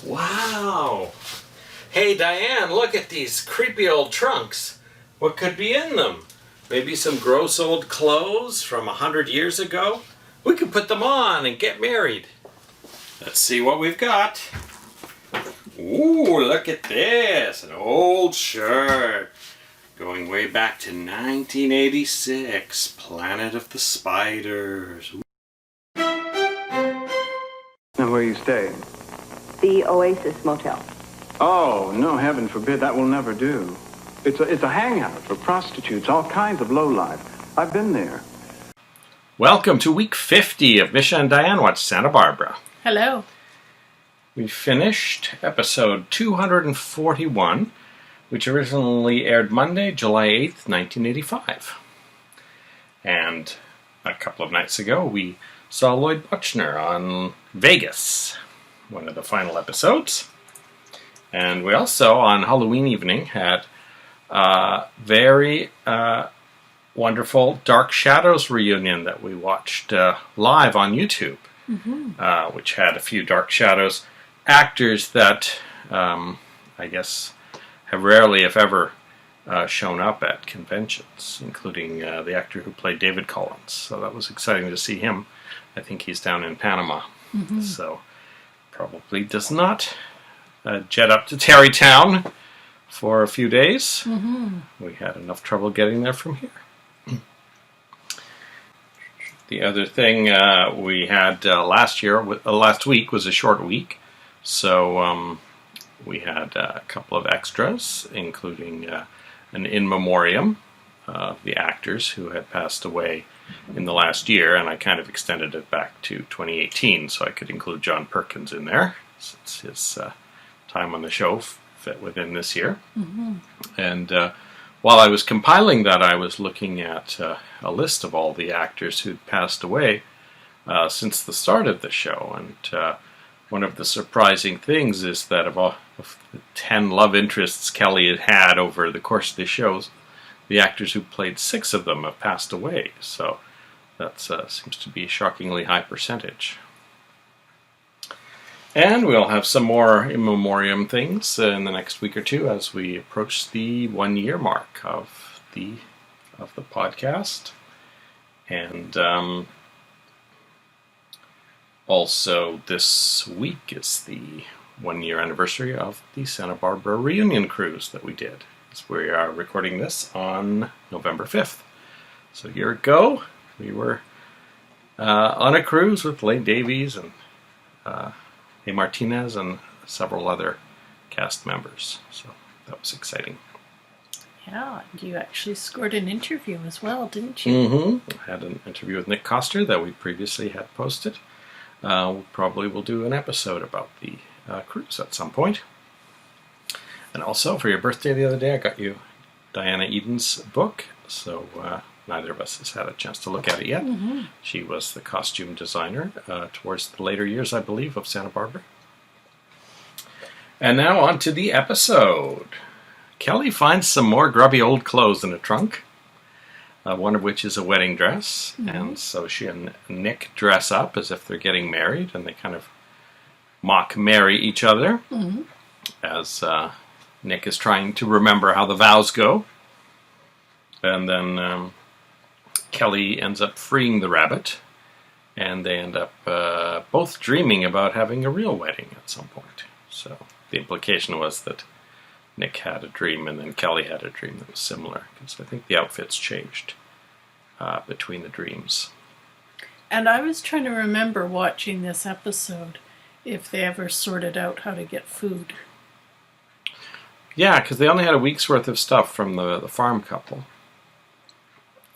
Wow! Hey Diane, look at these creepy old trunks. What could be in them? Maybe some gross old clothes from 100 years ago? We could put them on and get married. Let's see what we've got. Ooh, look at this. An old shirt. Going way back to 1986. Planet of the Spiders. And where you stay? The Oasis Motel. Oh, no, heaven forbid, that will never do. It's a hangout for prostitutes, all kinds of lowlife. I've been there. Welcome to week 50 of Misha and Dianne Watch Santa Barbara. Hello. We finished episode 241, which originally aired Monday, July 8th, 1985. And a couple of nights ago, we saw Lloyd Buchner on Vegas, one of the final episodes. And we also, on Halloween evening, had a very wonderful Dark Shadows reunion that we watched live on YouTube, which had a few Dark Shadows actors that I guess have rarely, if ever, shown up at conventions, including the actor who played David Collins. So that was exciting to see him. I think he's down in Panama, so probably does not jet up to Tarrytown for a few days. We had enough trouble getting there from here. The other thing we had last week was a short week, so we had a couple of extras, including an in memoriam of the actors who had passed away in the last year, and I kind of extended it back to 2018 so I could include John Perkins in there, since his time on the show fit within this year. And while I was compiling that, I was looking at a list of all the actors who'd passed away since the start of the show, and one of the surprising things is that of the 10 love interests Kelly had had over the course of the shows, the actors who played 6 of them have passed away, so that seems to be a shockingly high percentage. And we'll have some more in memoriam things in the next week or two as we approach the 1-year mark of the podcast. And also this week is the 1-year anniversary of the Santa Barbara reunion cruise that we did. As we are recording this on November 5th. So a year ago, we were on a cruise with Lane Davies and A. Martinez and several other cast members. So that was exciting. Yeah, you actually scored an interview as well, didn't you? I had an interview with Nick Coster that we previously had posted. We probably will do an episode about the cruise at some point. And also, for your birthday the other day, I got you Diana Eden's book. So neither of us has had a chance to look at it yet. She was the costume designer towards the later years, I believe, of Santa Barbara. And now on to the episode. Kelly finds some more grubby old clothes in a trunk, one of which is a wedding dress. And so she and Nick dress up as if they're getting married, and they kind of mock marry each other as Nick is trying to remember how the vows go. And then Kelly ends up freeing the rabbit, and they end up both dreaming about having a real wedding at some point. So the implication was that Nick had a dream and then Kelly had a dream that was similar, because I think the outfits changed between the dreams. And I was trying to remember watching this episode if they ever sorted out how to get food. Yeah, because they only had a week's worth of stuff from the farm couple.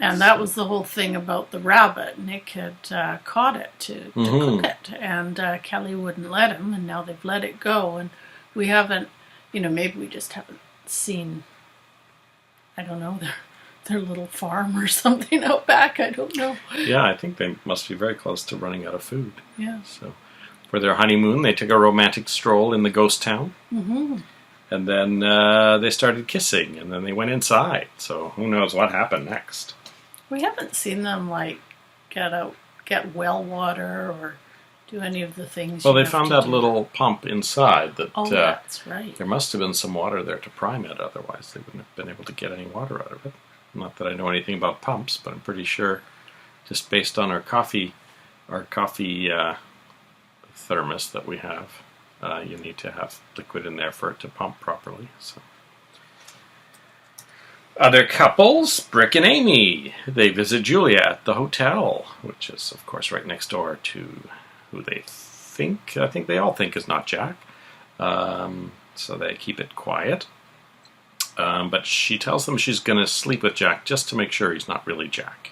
And that was the whole thing about the rabbit. Nick had caught it to cook it, and Kelly wouldn't let him, and now they've let it go. And we haven't, maybe we just haven't seen, I don't know, their little farm or something out back. I don't know. Yeah, I think they must be very close to running out of food. Yeah. So for their honeymoon, they took a romantic stroll in the ghost town. And then they started kissing, and then they went inside. So who knows what happened next. We haven't seen them, get well water or do any of the things. Well, you they have found to that do. little pump inside that That's right. there must have been some water there to prime it, otherwise they wouldn't have been able to get any water out of it. Not that I know anything about pumps, but I'm pretty sure, just based on our coffee thermos that we have, you need to have liquid in there for it to pump properly. So, other couples, Brick and Amy, they visit Julia at the hotel, which is, of course, right next door to who I think they all think is not Jack. So they keep it quiet. But she tells them she's going to sleep with Jack just to make sure he's not really Jack.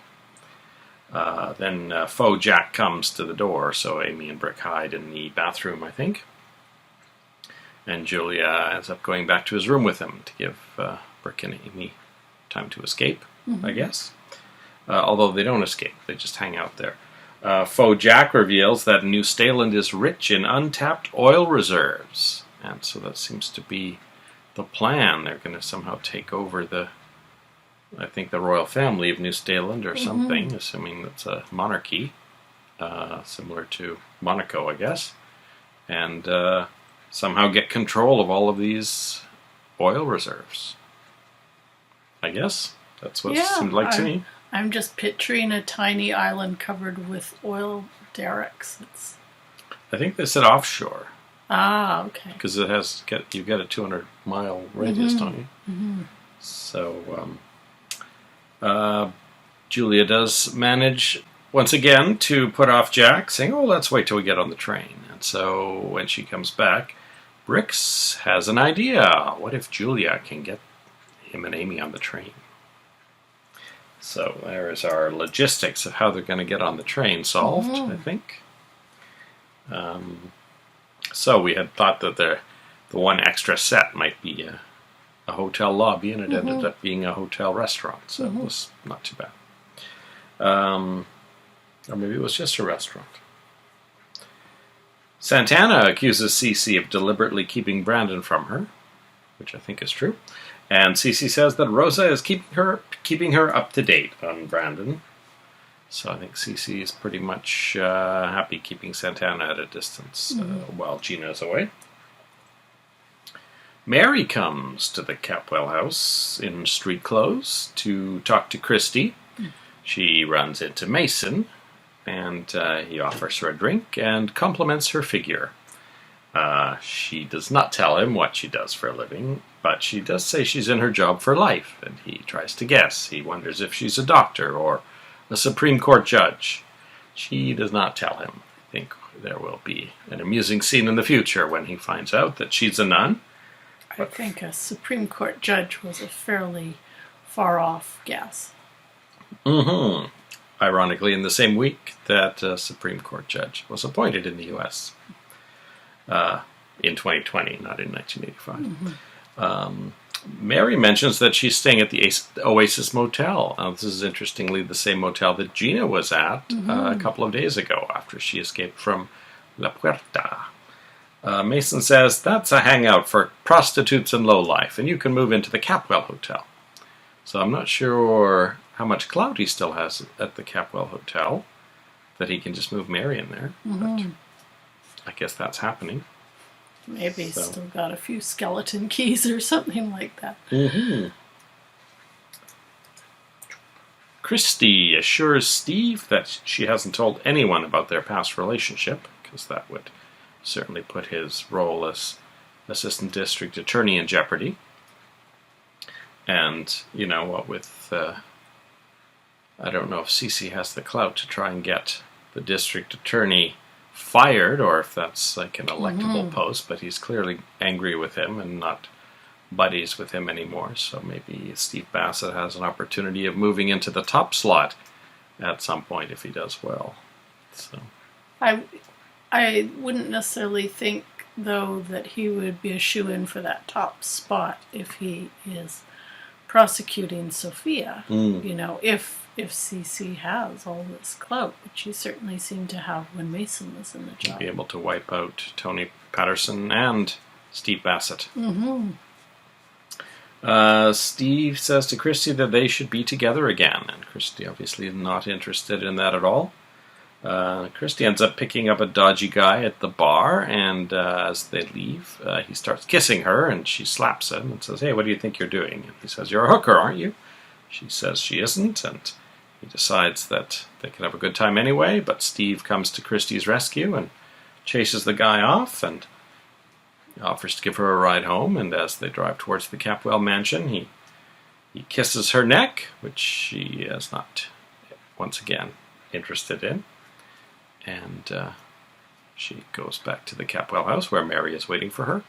Then faux Jack comes to the door, so Amy and Brick hide in the bathroom, I think. And Julia ends up going back to his room with him to give Brick and Amy time to escape, I guess. Although they don't escape, they just hang out there. Faux Jack reveals that New Staland is rich in untapped oil reserves. And so that seems to be the plan. They're going to somehow take over the royal family of New Staland or something, assuming that's a monarchy, similar to Monaco, I guess, and somehow get control of all of these oil reserves. I guess that's what it seemed like to me. I'm just picturing a tiny island covered with oil derricks. I think they said offshore. Ah, okay. Because you get a 200-mile radius, don't you? Mm-hmm. So Julia does manage once again to put off Jack, saying, "Oh, let's wait till we get on the train." And so when she comes back, Brix has an idea. What if Julia can get him and Amy on the train? So there is our logistics of how they're going to get on the train solved, I think. So we had thought that the one extra set might be a hotel lobby, and it ended up being a hotel restaurant, so it was not too bad. Or maybe it was just a restaurant. Santana accuses Cece of deliberately keeping Brandon from her, which I think is true. And Cece says that Rosa is keeping her up to date on Brandon. So I think Cece is pretty much happy keeping Santana at a distance while Gina's away. Mary comes to the Capwell house in street clothes to talk to Christy. She runs into Mason, and he offers her a drink and compliments her figure. She does not tell him what she does for a living, but she does say she's in her job for life, and he tries to guess. He wonders if she's a doctor or a Supreme Court judge. She does not tell him. I think there will be an amusing scene in the future when he finds out that she's a nun. I think a Supreme Court judge was a fairly far-off guess. Ironically, in the same week that a Supreme Court judge was appointed in the U.S. In 2020, not in 1985. Mary mentions that she's staying at the Oasis Motel. This is interestingly the same motel that Gina was at a couple of days ago after she escaped from La Puerta. Mason says that's a hangout for prostitutes and lowlife, and you can move into the Capwell Hotel. So I'm not sure how much clout he still has at the Capwell Hotel, that he can just move Mary in there. But I guess that's happening. Maybe he's still got a few skeleton keys or something like that. Christy assures Steve that she hasn't told anyone about their past relationship, because that would certainly put his role as assistant district attorney in jeopardy. And, you know, what with, I don't know if Cece has the clout to try and get the district attorney fired, or if that's like an electable post, but he's clearly angry with him and not buddies with him anymore. So maybe Steve Bassett has an opportunity of moving into the top slot at some point if he does well. So I wouldn't necessarily think, though, that he would be a shoo-in for that top spot if he is prosecuting Sophia. You know, if CC has all this clout, which he certainly seemed to have when Mason was in the job. Be able to wipe out Tony Patterson and Steve Bassett. Steve says to Christy that they should be together again, and Christy obviously is not interested in that at all. Christy ends up picking up a dodgy guy at the bar, and as they leave, he starts kissing her, and she slaps him and says, "Hey, what do you think you're doing?" And he says, "You're a hooker, aren't you?" She says she isn't, and he decides that they can have a good time anyway, but Steve comes to Christy's rescue and chases the guy off and offers to give her a ride home, and as they drive towards the Capwell mansion, he kisses her neck, which she is not, once again, interested in. And she goes back to the Capwell house where Mary is waiting for her.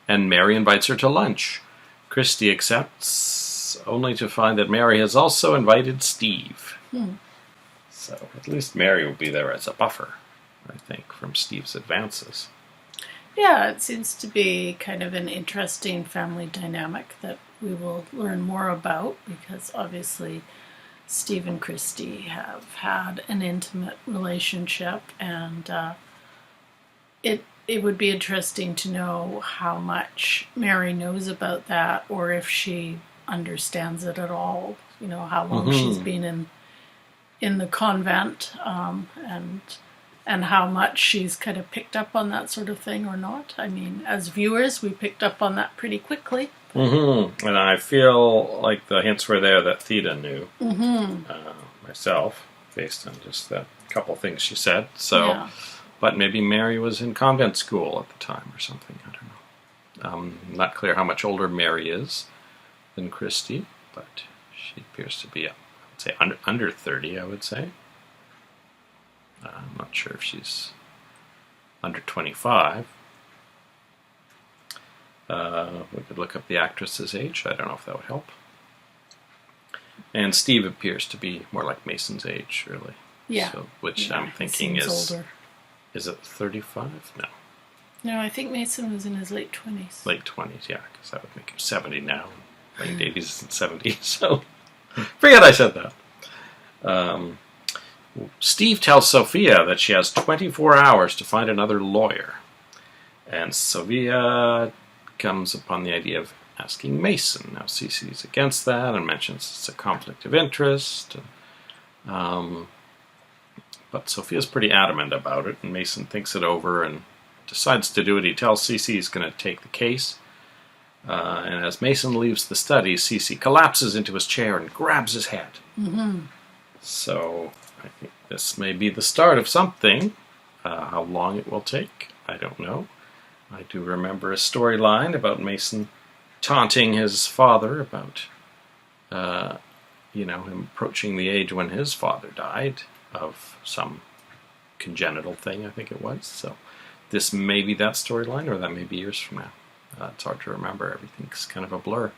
And Mary invites her to lunch. Christy accepts, only to find that Mary has also invited Steve. So at least Mary will be there as a buffer, I think, from Steve's advances. Yeah, it seems to be kind of an interesting family dynamic that we will learn more about, because obviously Steve and Christy have had an intimate relationship, and it would be interesting to know how much Mary knows about that, or if she understands it at all. You know, how long she's been in the convent, and how much she's kind of picked up on that sort of thing or not. I mean, as viewers, we picked up on that pretty quickly. And I feel like the hints were there that Theda knew myself, based on just the couple things she said. So, yeah. But maybe Mary was in convent school at the time or something. I don't know. Not clear how much older Mary is than Christy, but she appears to be, I would say, under 30, I would say. I'm not sure if she's under 25. We could look up the actress's age. I don't know if that would help. And Steve appears to be more like Mason's age, really. Yeah. So, which yeah, I'm thinking is older. Is it 35? No. No, I think Mason was in his late 20s. Late 20s, yeah, because that would make him 70 now. Late 80s and 70s, so forget I said that. Steve tells Sophia that she has 24 hours to find another lawyer. And Sophia comes upon the idea of asking Mason. Now, Cece's against that and mentions it's a conflict of interest. But Sophia's pretty adamant about it, and Mason thinks it over and decides to do it. He tells Cece he's going to take the case. And as Mason leaves the study, Cece collapses into his chair and grabs his head. So I think this may be the start of something. How long it will take, I don't know. I do remember a storyline about Mason taunting his father about, him approaching the age when his father died of some congenital thing, I think it was. So this may be that storyline, or that may be years from now. It's hard to remember. Everything's kind of a blur.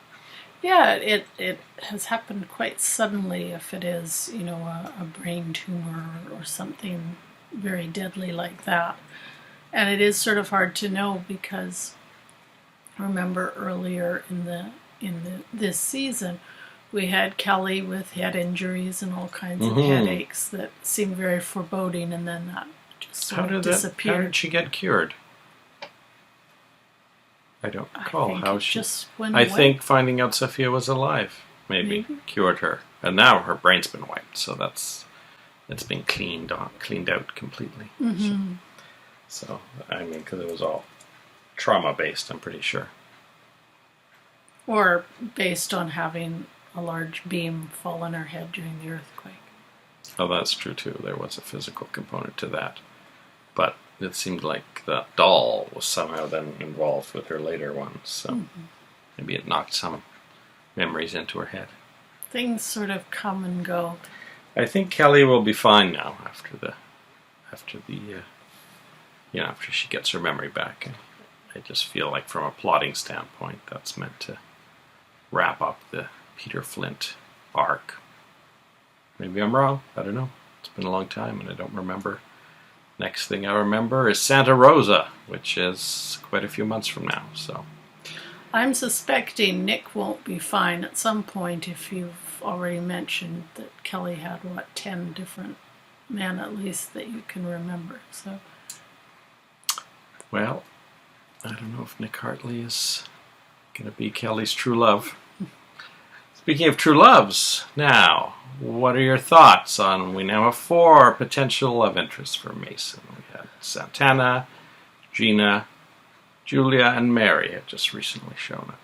Yeah, it has happened quite suddenly, if it is, a brain tumor or something very deadly like that. And it is sort of hard to know, because remember earlier in this season, we had Kelly with head injuries and all kinds of headaches that seemed very foreboding, and then that just sort of disappeared. How did she get cured? I don't recall how she just went away. I think finding out Sophia was alive maybe cured her, and now her brain's been wiped, so it's been cleaned out completely. So I mean, because it was all trauma based, I'm pretty sure, or based on having a large beam fall on her head during the earthquake. Oh, that's true too. There was a physical component to that, but it seemed like the doll was somehow then involved with her later ones, so maybe it knocked some memories into her head. Things sort of come and go. I think Kelly will be fine now after she gets her memory back. I just feel like from a plotting standpoint, that's meant to wrap up the Peter Flint arc. Maybe I'm wrong. I don't know. It's been a long time and I don't remember. Next thing I remember is Santa Rosa, which is quite a few months from now. So I'm suspecting Nick won't be fine at some point, if you've already mentioned that Kelly had, 10 different men at least that you can remember. So, well, I don't know if Nick Hartley is going to be Kelly's true love. It's Speaking of true loves, now, what are your thoughts on, we now have 4 potential love interests for Mason. We had Santana, Gina, Julia, and Mary have just recently shown up.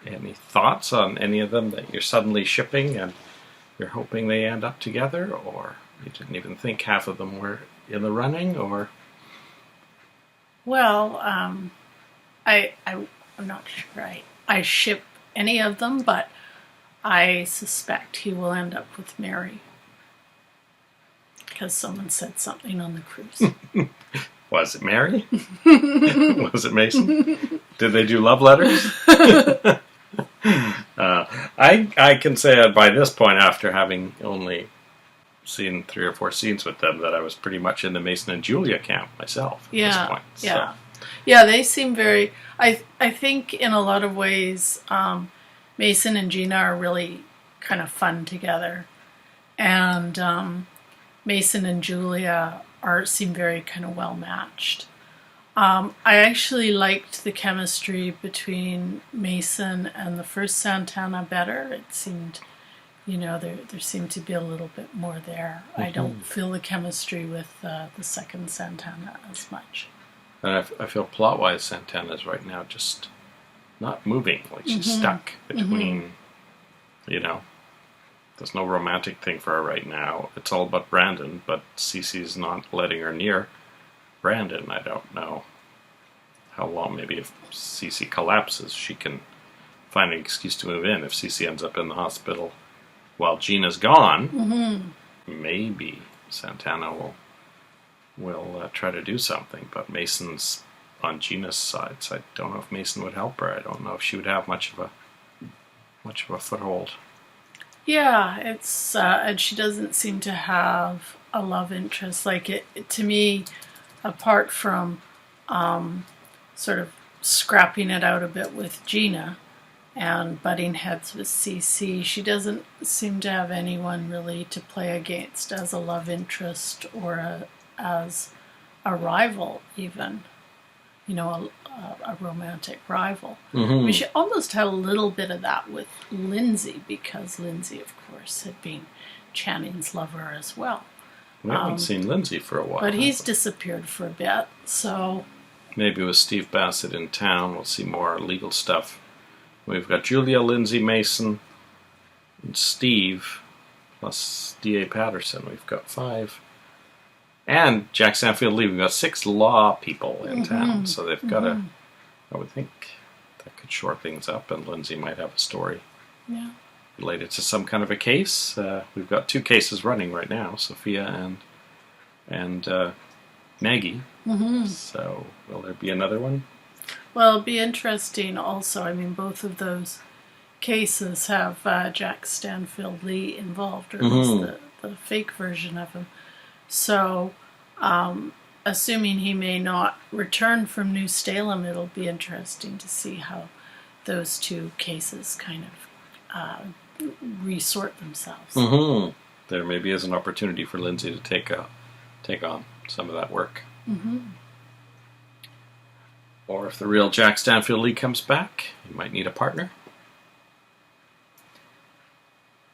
And any thoughts on any of them that you're suddenly shipping and you're hoping they end up together, or you didn't even think half of them were in the running, or? Well, I'm not sure I ship any of them, but I suspect he will end up with Mary. Because someone said something on the cruise. Was it Mary? Was it Mason? Did they do love letters? I can say by this point, after having only seen 3 or 4 scenes with them, that I was pretty much in the Mason and Julia camp myself at this point. Yeah. Yeah, they seem very... I think in a lot of ways, Mason and Gina are really kind of fun together. And Mason and Julia seem very kind of well matched. I actually liked the chemistry between Mason and the first Santana better. It seemed, there seemed to be a little bit more there. Mm-hmm. I don't feel the chemistry with the second Santana as much. And I feel plot-wise, Santana's right now just not moving. Like she's stuck between, there's no romantic thing for her right now. It's all about Brandon, but Cece's not letting her near Brandon. I don't know how long. Maybe if Cece collapses, she can find an excuse to move in. If Cece ends up in the hospital while Gina's gone, maybe Santana will try to do something. But Mason's on Gina's side, so I don't know if Mason would help her. I don't know if she would have much of a foothold. Yeah, it's and she doesn't seem to have a love interest. Like it to me, apart from sort of scrapping it out a bit with Gina and butting heads with CC, she doesn't seem to have anyone really to play against as a love interest or as a rival, even. A romantic rival. Mm-hmm. I mean, she almost had a little bit of that with Lindsay, because Lindsay, of course, had been Channing's lover as well. We haven't seen Lindsay for a while. But he's disappeared for a bit, so... Maybe with Steve Bassett in town, we'll see more legal stuff. We've got Julia, Lindsay, Mason, and Steve, plus D.A. Patterson. We've got 5. And Jack Sanfield Lee. We've got 6 law people in town, so they've got I would think that could shore things up, and Lindsay might have a story related to some kind of a case. We've got 2 cases running right now, Sophia and Maggie. Mm-hmm. So will there be another one? Well, it'll be interesting also. I mean, both of those cases have Jack Stanfield Lee involved, or at least the fake version of him. So, assuming he may not return from New Salem, it'll be interesting to see how those 2 cases kind of resort themselves. Mm-hmm. There maybe is an opportunity for Lindsay to take on some of that work. Mm-hmm. Or if the real Jack Stanfield Lee comes back, he might need a partner.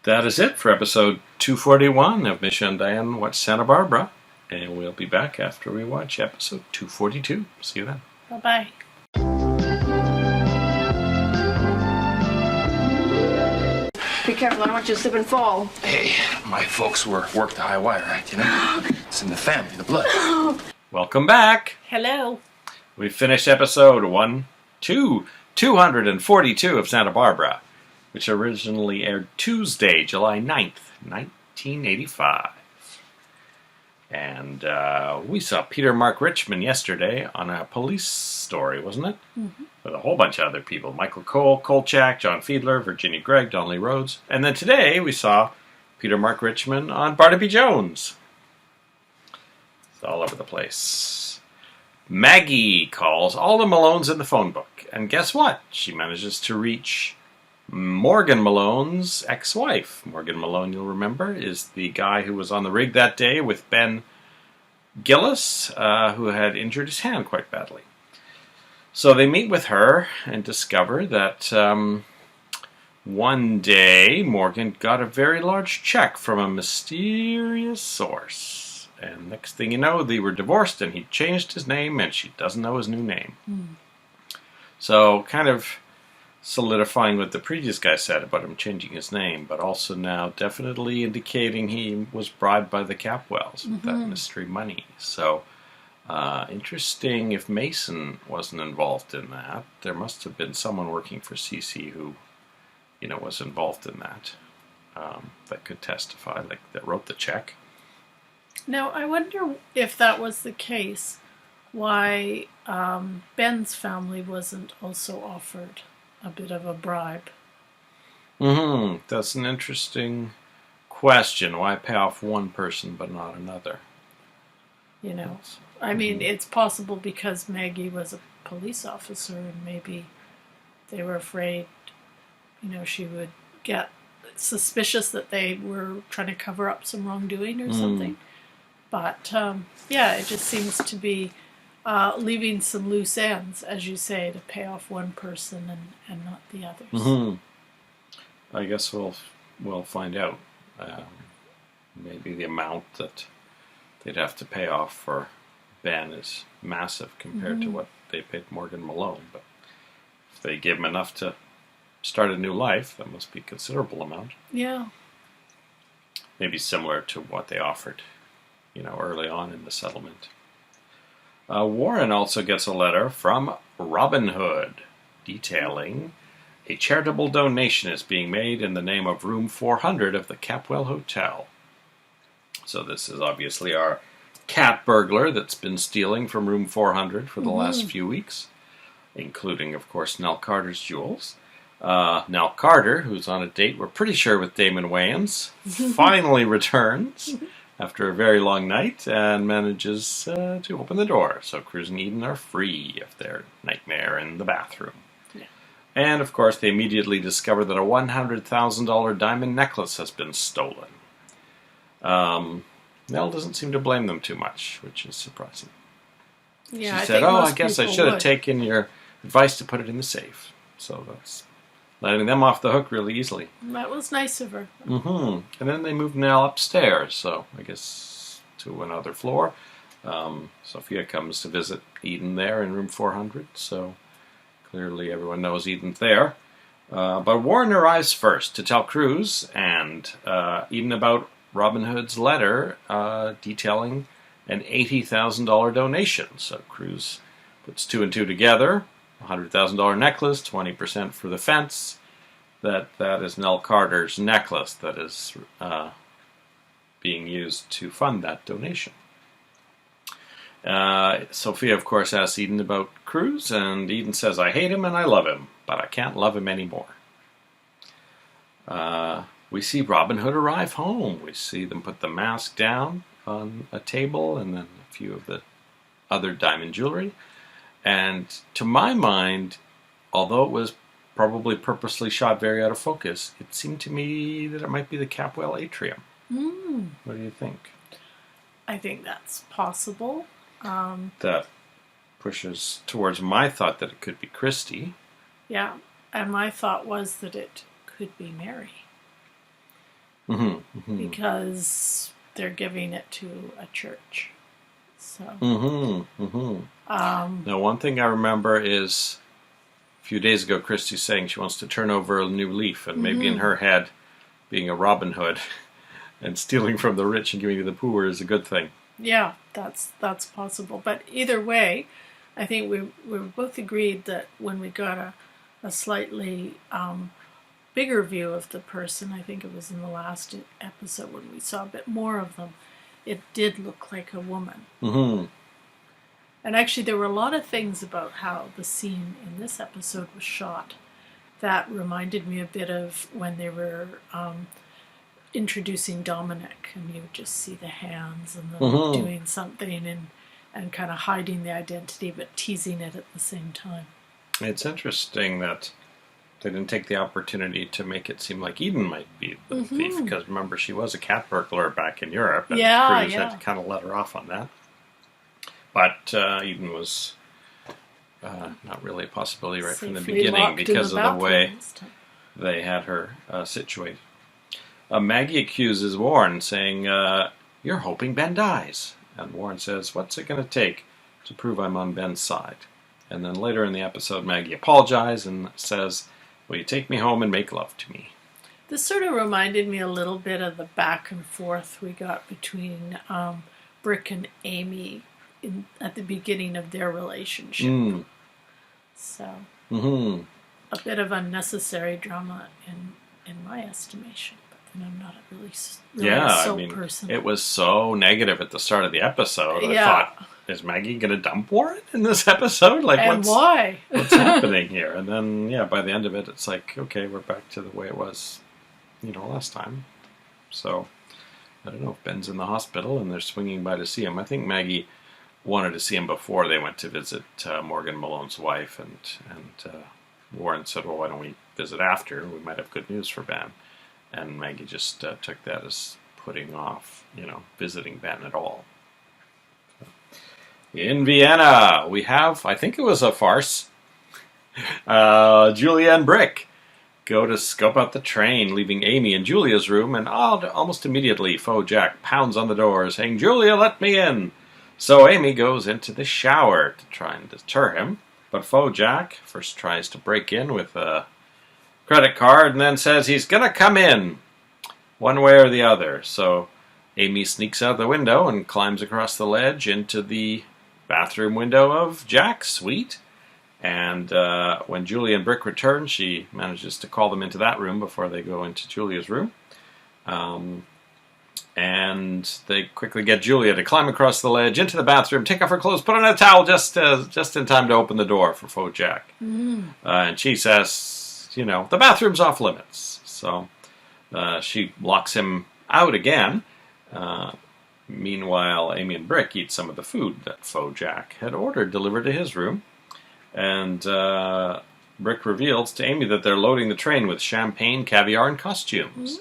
That is it for episode 241 of Misha and Dianne Watch Santa Barbara. And we'll be back after we watch episode 242. See you then. Bye-bye. Be careful, I don't want you to slip and fall. Hey, my folks work the high wire act, It's in the family, the blood. Welcome back. Hello. We finished episode 242 of Santa Barbara, which originally aired Tuesday, July 9th, 1985. And we saw Peter Mark Richmond yesterday on a police story, wasn't it? Mm-hmm. With a whole bunch of other people. Michael Cole, Kolchak, John Fiedler, Virginia Gregg, Donnelly Rhodes. And then today we saw Peter Mark Richmond on Barnaby Jones. It's all over the place. Maggie calls all the Malones in the phone book. And guess what? She manages to reach Morgan Malone's ex-wife. Morgan Malone, you'll remember, is the guy who was on the rig that day with Ben Gillis, who had injured his hand quite badly. So they meet with her and discover that One day, Morgan got a very large check from a mysterious source. And next thing you know, they were divorced and he changed his name and she doesn't know his new name. So, kind of solidifying what the previous guy said about him changing his name, but also now definitely indicating he was bribed by the Capwells with that mystery money. So, interesting if Mason wasn't involved in that. There must have been someone working for CC who, was involved in that, that could testify, like that wrote the check. Now, I wonder if that was the case, why Ben's family wasn't also offered a bit of a bribe. That's an interesting question. Why pay off one person but not another? I mean, it's possible because Maggie was a police officer and maybe they were afraid, she would get suspicious that they were trying to cover up some wrongdoing or something. But, it just seems to be leaving some loose ends, as you say, to pay off one person and not the others. I guess we'll find out. Maybe the amount that they'd have to pay off for Ben is massive compared to what they paid Morgan Malone. But if they give him enough to start a new life, that must be a considerable amount. Yeah. Maybe similar to what they offered, early on in the settlement. Warren also gets a letter from Robin Hood detailing a charitable donation is being made in the name of room 400 of the Capwell Hotel. So this is obviously our cat burglar that's been stealing from room 400 for the last few weeks, including, of course, Nell Carter's jewels. Nell Carter, who's on a date, we're pretty sure, with Damon Wayans, finally returns after a very long night and manages to open the door. So Cruz and Eden are free of their nightmare in the bathroom. Yeah. And, of course, they immediately discover that a $100,000 diamond necklace has been stolen. Nell doesn't seem to blame them too much, which is surprising. Yeah, she said, I guess I should have taken your advice to put it in the safe. So that's letting them off the hook really easily. That was nice of her. And then they moved Nell upstairs, so I guess to another floor. Sophia comes to visit Eden there in room 400, so clearly everyone knows Eden's there. But Warren arrives first to tell Cruz and Eden about Robin Hood's letter detailing an $80,000 donation. So Cruz puts two and two together. $100,000 necklace, 20% for the fence. That is Nell Carter's necklace that is being used to fund that donation. Sophia, of course, asks Eden about Cruz, and Eden says, I hate him and I love him, but I can't love him anymore. We see Robin Hood arrive home. We see them put the mask down on a table and then a few of the other diamond jewelry. And to my mind, although it was probably purposely shot very out of focus, it seemed to me that it might be the Capwell atrium. What do you think? I think that's possible. That pushes towards my thought that it could be Christie. Yeah, and my thought was that it could be Mary. Because they're giving it to a church. So. Now, one thing I remember is a few days ago, Christy saying she wants to turn over a new leaf, and maybe in her head, being a Robin Hood and stealing from the rich and giving to the poor is a good thing. Yeah, that's possible. But either way, I think we both agreed that when we got a slightly bigger view of the person, I think it was in the last episode when we saw a bit more of them, it did look like a woman. And actually, there were a lot of things about how the scene in this episode was shot that reminded me a bit of when they were introducing Dominic, and you would just see the hands and them doing something and kind of hiding the identity but teasing it at the same time. It's interesting that they didn't take the opportunity to make it seem like Eden might be the thief, because remember, she was a cat burglar back in Europe, and Cruz had to kind of let her off on that. But Eden was not really a possibility right from the beginning because of the way they had her situated. Maggie accuses Warren, saying, "You're hoping Ben dies." And Warren says, "What's it going to take to prove I'm on Ben's side?" And then later in the episode, Maggie apologizes and says, "Will you take me home and make love to me?" This sort of reminded me a little bit of the back and forth we got between Brick and Amy at the beginning of their relationship. So, a bit of unnecessary drama in my estimation. But then I'm not a really soap person. It was so negative at the start of the episode. I thought, is Maggie going to dump Warren in this episode? Like, why? What's happening here? And then, by the end of it, it's like, okay, we're back to the way it was, last time. So, I don't know if Ben's in the hospital and they're swinging by to see him. I think Maggie wanted to see him before they went to visit Morgan Malone's wife, and Warren said, "Well, why don't we visit after? We might have good news for Ben." And Maggie just took that as putting off, visiting Ben at all. In Vienna, we have, I think it was a farce, Julia and Brick go to scope out the train, leaving Amy in Julia's room, and almost immediately Faux Jack pounds on the door, saying, "Julia, let me in!" So Amy goes into the shower to try and deter him, but Faux Jack first tries to break in with a credit card and then says he's going to come in one way or the other. So Amy sneaks out the window and climbs across the ledge into the bathroom window of Jack's suite. And when Julia and Brick return, she manages to call them into that room before they go into Julia's room. And they quickly get Julia to climb across the ledge into the bathroom, take off her clothes, put on a towel just in time to open the door for Faux Jack. And she says, the bathroom's off limits. So she locks him out again. Meanwhile, Amy and Brick eat some of the food that Faux Jack had ordered delivered to his room. And Brick reveals to Amy that they're loading the train with champagne, caviar, and costumes.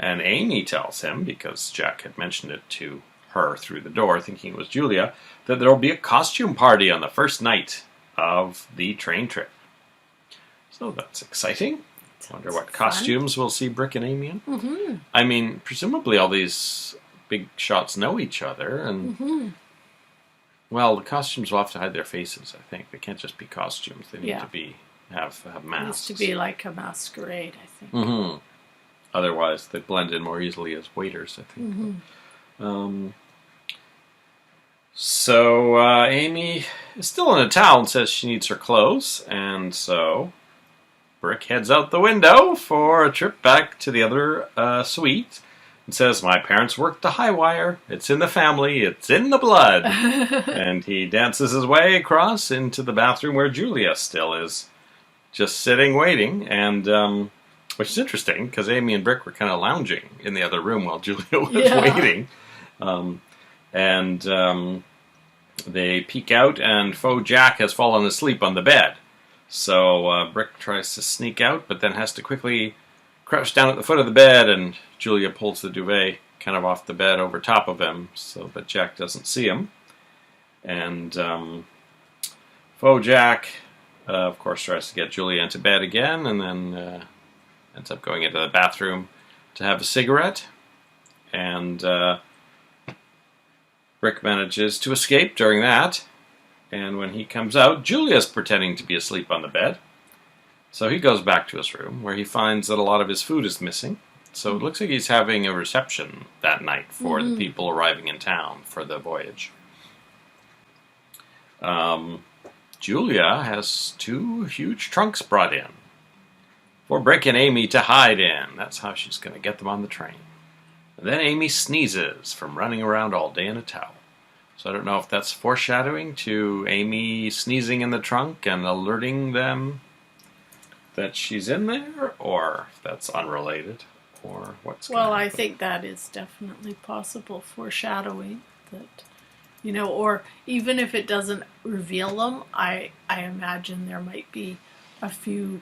And Amy tells him, because Jack had mentioned it to her through the door, thinking it was Julia, that there will be a costume party on the first night of the train trip. So that's exciting. I wonder what costumes we'll see Brick and Amy in. I mean, presumably all these big shots know each other, and well, the costumes will have to hide their faces. I think they can't just be costumes; they need to have masks. It needs to be like a masquerade, I think. Otherwise, they blend in more easily as waiters, I think. So Amy is still in a towel and says she needs her clothes, and so Brick heads out the window for a trip back to the other suite and says, "My parents worked the high wire. It's in the family. It's in the blood." And he dances his way across into the bathroom where Julia still is, just sitting, waiting, and which is interesting because Amy and Brick were kind of lounging in the other room while Julia was waiting. They peek out, and Faux Jack has fallen asleep on the bed. So Brick tries to sneak out, but then has to quickly crouch down at the foot of the bed, and Julia pulls the duvet kind of off the bed over top of him so that Jack doesn't see him. And Faux Jack, of course, tries to get Julia into bed again, and then ends up going into the bathroom to have a cigarette. And Brick manages to escape during that. And when he comes out, Julia's pretending to be asleep on the bed. So he goes back to his room, where he finds that a lot of his food is missing. So it looks like he's having a reception that night for the people arriving in town for the voyage. Julia has 2 huge trunks brought in for Brick and Amy to hide in. That's how she's going to get them on the train. And then Amy sneezes from running around all day in a towel. So I don't know if that's foreshadowing to Amy sneezing in the trunk and alerting them that she's in there, or if that's unrelated, or what's going to happen. Well, I think that is definitely possible foreshadowing that, or even if it doesn't reveal them, I imagine there might be a few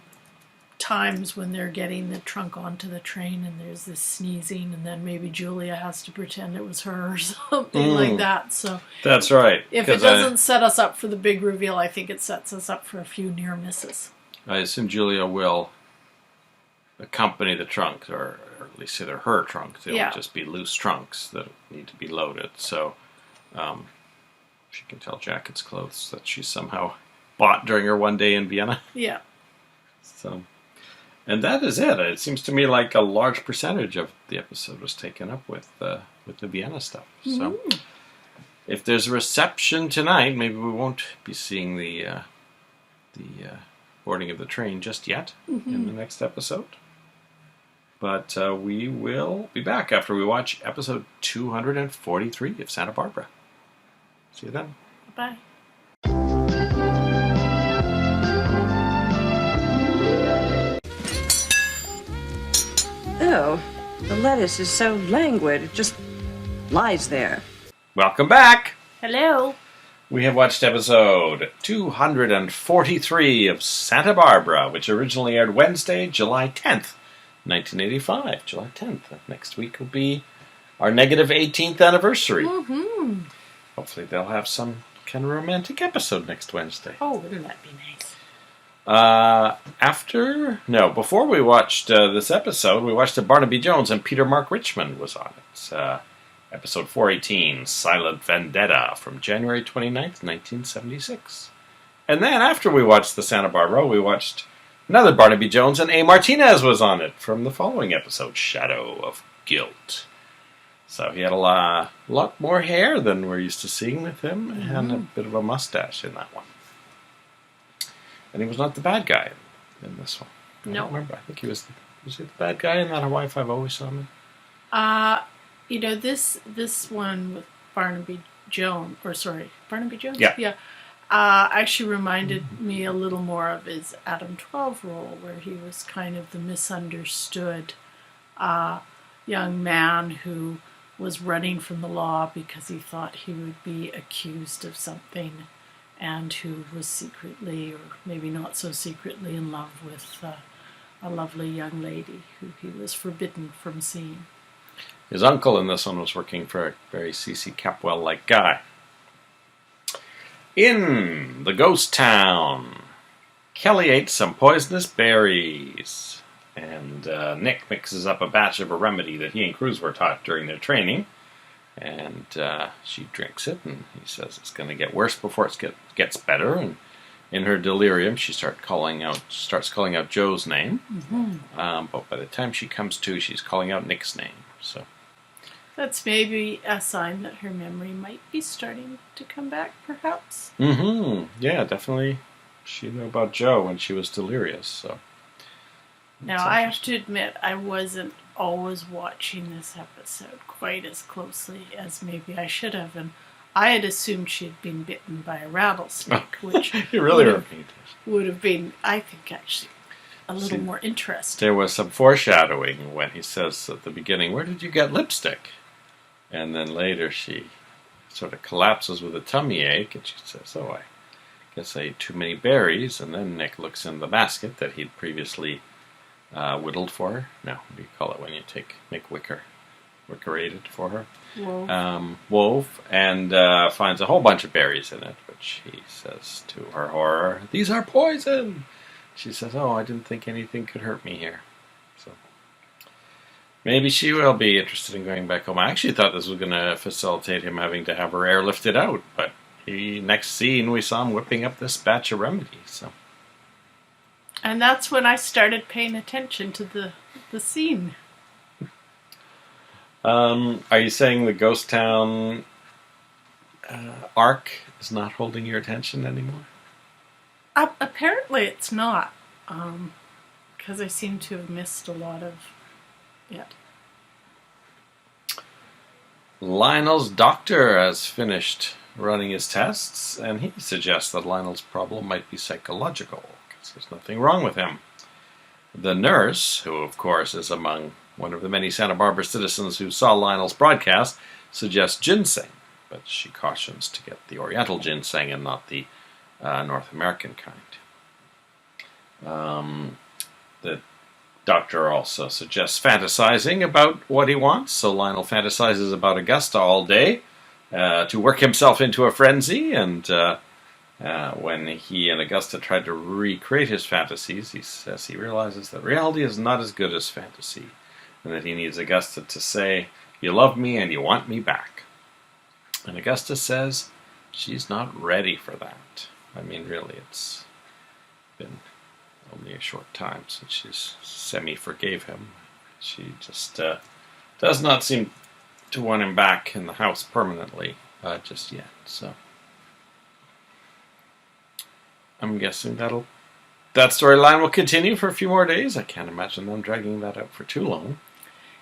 times when they're getting the trunk onto the train and there's this sneezing, and then maybe Julia has to pretend it was her or something like that. So that's right. If it doesn't set us up for the big reveal, I think it sets us up for a few near misses. I assume Julia will accompany the trunks, or at least say they're her trunks. They Yeah. would just be loose trunks that need to be loaded. So she can tell Jack it's clothes that she somehow bought during her one day in Vienna. Yeah. So, and that is it. It seems to me like a large percentage of the episode was taken up with the Vienna stuff. So, if there's a reception tonight, maybe we won't be seeing the boarding of the train just yet in the next episode. But we will be back after we watch episode 243 of Santa Barbara. See you then. Bye. Oh, the lettuce is so languid. It just lies there. Welcome back. Hello. We have watched episode 243 of Santa Barbara, which originally aired Wednesday, July 10th, 1985. July 10th. Next week will be our negative 18th anniversary. Mm-hmm. Hopefully they'll have some kind of romantic episode next Wednesday. Oh, wouldn't that be nice? Before we watched this episode, we watched Barnaby Jones, and Peter Mark Richmond was on it. Episode 418, Silent Vendetta, from January 29th, 1976. And then after we watched the Santa Barbara, we watched another Barnaby Jones, and A. Martinez was on it from the following episode, Shadow of Guilt. So he had a lot more hair than we're used to seeing with him, and a bit of a mustache in that one. And he was not the bad guy in this one. I don't remember. I think he was he the bad guy in that Hawaii Five-O saw me? This one with Barnaby Jones, Barnaby Jones? Yeah. Yeah. Actually reminded me a little more of his Adam 12 role, where he was kind of the misunderstood young man who was running from the law because he thought he would be accused of something, and who was secretly, or maybe not so secretly, in love with a lovely young lady who he was forbidden from seeing. His uncle in this one was working for a very C.C. Capwell-like guy. In the ghost town, Kelly ate some poisonous berries, and Nick mixes up a batch of a remedy that he and Cruz were taught during their training, and she drinks it, and he says it's going to get worse before it gets better, and in her delirium she starts calling out Joe's name, but by the time she comes to, she's calling out Nick's name. So that's maybe a sign that her memory might be starting to come back, perhaps. Yeah, definitely. She knew about Joe when she was delirious. So now I have to admit, I wasn't always watching this episode quite as closely as maybe I should have, and I had assumed she had been bitten by a rattlesnake, which you really would have been, I think, actually a little more interesting. There was some foreshadowing when he says at the beginning, "Where did you get lipstick?" And then later she sort of collapses with a tummy ache, and she says, "Oh, I guess I ate too many berries." And then Nick looks in the basket that he'd previously whittled for her. No, what do you call it when you make wickerated for her? Wove, and finds a whole bunch of berries in it, which he says to her horror, "These are poison." She says, "Oh, I didn't think anything could hurt me here." So maybe she will be interested in going back home. I actually thought this was going to facilitate him having to have her airlifted out, but next scene we saw him whipping up this batch of remedies. So. And that's when I started paying attention to the scene. Are you saying the Ghost Town arc is not holding your attention anymore? Apparently it's not, because I seem to have missed a lot of it. Lionel's doctor has finished running his tests, and he suggests that Lionel's problem might be psychological, because there's nothing wrong with him. The nurse, who of course is among one of the many Santa Barbara citizens who saw Lionel's broadcast, suggests ginseng, but she cautions to get the Oriental ginseng and not the North American kind. The doctor also suggests fantasizing about what he wants, so Lionel fantasizes about Augusta all day to work himself into a frenzy, and When he and Augusta tried to recreate his fantasies, he says he realizes that reality is not as good as fantasy, and that he needs Augusta to say, "You love me and you want me back." And Augusta says she's not ready for that. I mean, really, it's been only a short time since she's semi-forgave him. She just does not seem to want him back in the house permanently just yet, so I'm guessing that storyline will continue for a few more days. I can't imagine them dragging that out for too long.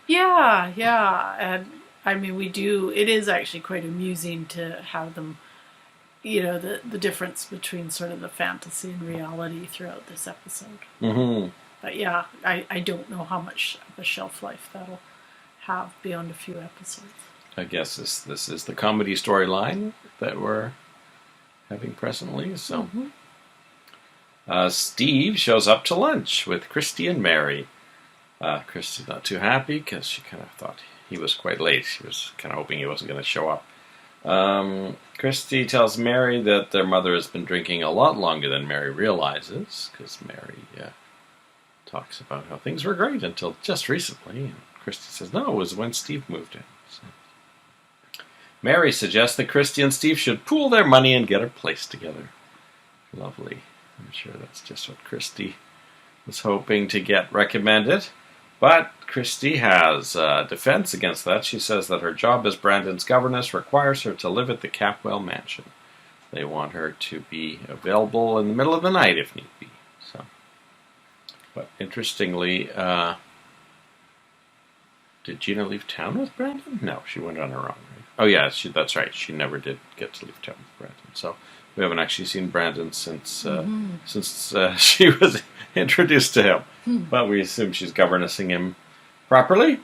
Yeah, and I mean, it is actually quite amusing to have them, the difference between sort of the fantasy and reality throughout this episode. Mm-hmm. But yeah, I don't know how much of a shelf life that'll have beyond a few episodes. I guess this is the comedy storyline that we're having presently, so... Mm-hmm. Steve shows up to lunch with Christy and Mary. Christy's not too happy because she kind of thought he was quite late. She was kind of hoping he wasn't going to show up. Christy tells Mary that their mother has been drinking a lot longer than Mary realizes, because Mary talks about how things were great until just recently. And Christy says, no, it was when Steve moved in. So. Mary suggests that Christy and Steve should pool their money and get a place together. Lovely. I'm sure that's just what Christy was hoping to get recommended. But Christy has defense against that. She says that her job as Brandon's governess requires her to live at the Capwell mansion. They want her to be available in the middle of the night if need be. So, but interestingly, did Gina leave town with Brandon? No, she went on her own. Right? Oh yeah, that's right. She never did get to leave town with Brandon. So. We haven't actually seen Brandon since she was introduced to him. But we assume she's governessing him properly.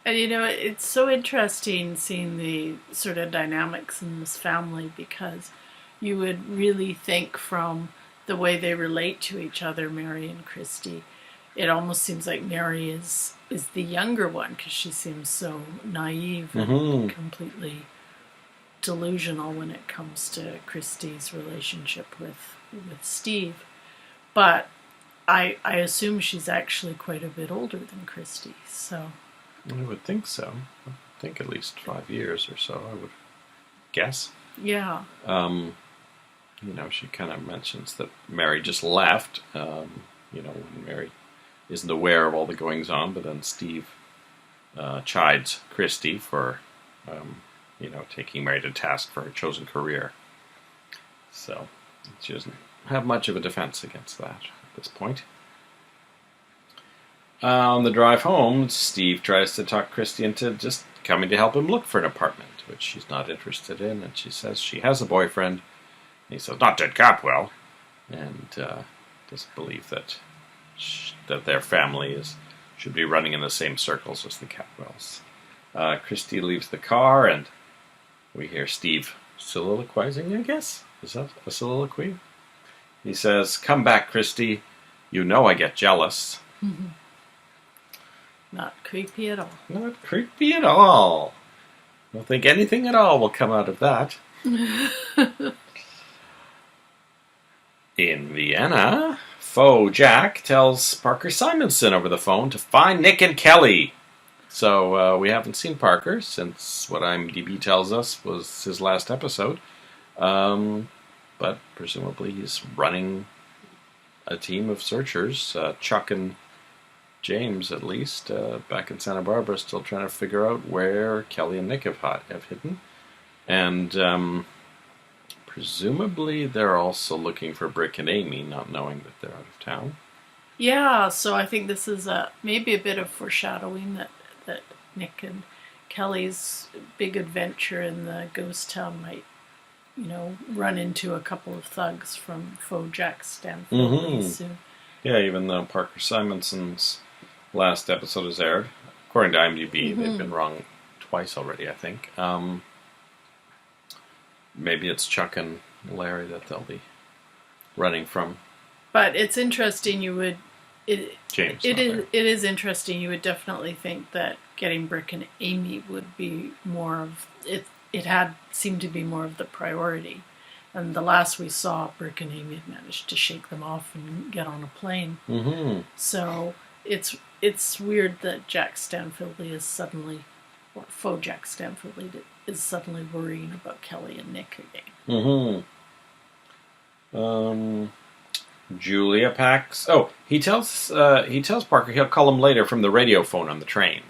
And it's so interesting seeing the sort of dynamics in this family, because you would really think from the way they relate to each other, Mary and Christy, it almost seems like Mary is the younger one, because she seems so naive and completely delusional when it comes to Christy's relationship with Steve. But I assume she's actually quite a bit older than Christy, so... I would think so. I think at least 5 years or so, I would guess. Yeah. She kind of mentions that Mary just left, when Mary isn't aware of all the goings-on, but then Steve chides Christy for... taking Mary to task for her chosen career. So, she doesn't have much of a defense against that at this point. On the drive home, Steve tries to talk Christy into just coming to help him look for an apartment, which she's not interested in, and she says she has a boyfriend. And he says, not Ted Capwell, and doesn't believe that their family should be running in the same circles as the Capwells. Christy leaves the car, and we hear Steve soliloquizing, I guess. Is that a soliloquy? He says, come back, Christy. You know I get jealous. Mm-hmm. Not creepy at all. Not creepy at all. I don't think anything at all will come out of that. In Vienna, Faux Jack tells Parker Simonson over the phone to find Nick and Kelly. So we haven't seen Parker since what IMDb tells us was his last episode. But presumably he's running a team of searchers, Chuck and James at least, back in Santa Barbara, still trying to figure out where Kelly and Nick have hidden. And presumably they're also looking for Brick and Amy, not knowing that they're out of town. Yeah, so I think this is maybe a bit of foreshadowing that Nick and Kelly's big adventure in the ghost town might, run into a couple of thugs from Faux Jack's standpoint soon. Yeah, even though Parker Simonson's last episode has aired, according to IMDb, they've been wrong twice already, I think. Maybe it's Chuck and Larry that they'll be running from. But it's interesting, James. It is interesting. You would definitely think that getting Brick and Amy would be more of it. It had seemed to be more of the priority, And the last we saw, Brick and Amy had managed to shake them off and get on a plane. Mm-hmm. So it's weird that Jack Stanfield is suddenly, or faux Jack Stanfield is suddenly worrying about Kelly and Nick again. Mm-hmm. Julia packs. Oh, he tells Parker he'll call him later from the radio phone on the train.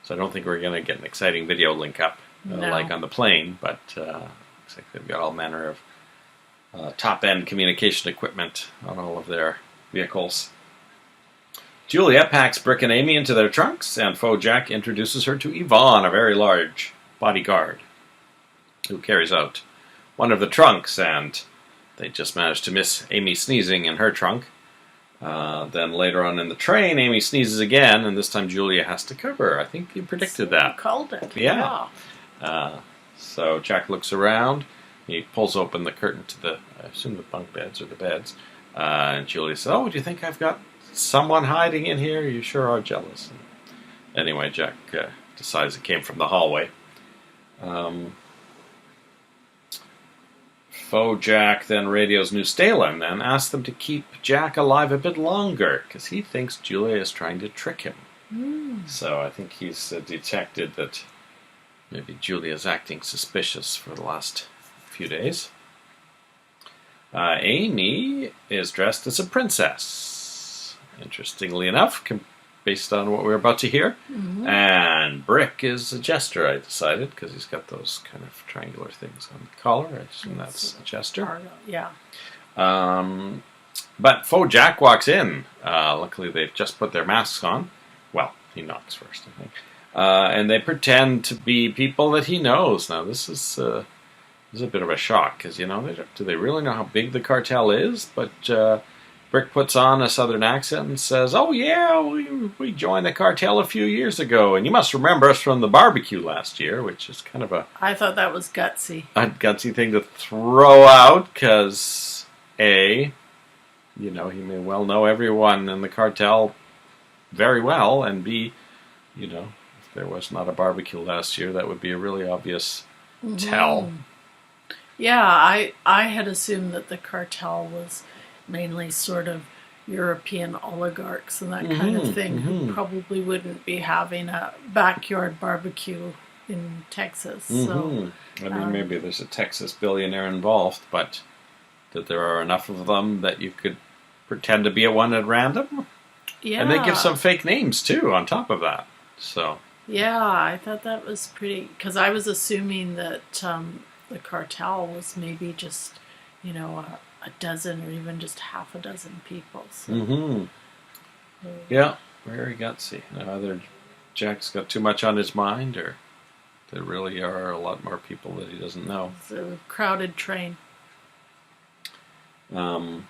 So I don't think we're going to get an exciting video link up like on the plane, but looks like they've got all manner of top-end communication equipment on all of their vehicles. Julia packs Brick and Amy into their trunks, and faux Jack introduces her to Yvonne, a very large bodyguard, who carries out one of the trunks, and they just managed to miss Amy sneezing in her trunk. Then later on in the train, Amy sneezes again, and this time Julia has to cover. I think you predicted that. You called it. Yeah. So Jack looks around. He pulls open the curtain to the, I assume the bunk beds or the beds. And Julia says, "Oh, do you think I've got someone hiding in here? You sure are jealous." And anyway, Jack decides it came from the hallway. Faux Jack then radios New Stalem and asks them to keep Jack alive a bit longer because he thinks Julia is trying to trick him. So I think he's detected that maybe Julia's acting suspicious for the last few days. Amy is dressed as a princess, interestingly enough, based on what we're about to hear. And Brick is a jester, I decided, because he's got those kind of triangular things on the collar. I assume that's a jester. Yeah. But faux Jack walks in. Luckily, they've just put their masks on. Well, he knocks first, I think. And they pretend to be people that he knows. Now, this is a bit of a shock, because, do they really know how big the cartel is? But Brick puts on a southern accent and says, "Oh, yeah, we joined the cartel a few years ago, and you must remember us from the barbecue last year," which is kind of I thought that was gutsy. A gutsy thing to throw out, because, A, he may well know everyone in the cartel very well, and B, if there was not a barbecue last year, that would be a really obvious tell. Yeah, I had assumed that the cartel was mainly sort of European oligarchs and that kind of thing who probably wouldn't be having a backyard barbecue in Texas. So, I mean, maybe there's a Texas billionaire involved, but that there are enough of them that you could pretend to be a one at random. Yeah. And they give some fake names, too, on top of that. So. Yeah, I thought that was pretty... Because I was assuming that the cartel was maybe just, a dozen or even just half a dozen people. So. Yeah, very gutsy. Either Jack's got too much on his mind, or there really are a lot more people that he doesn't know. It's a crowded train. At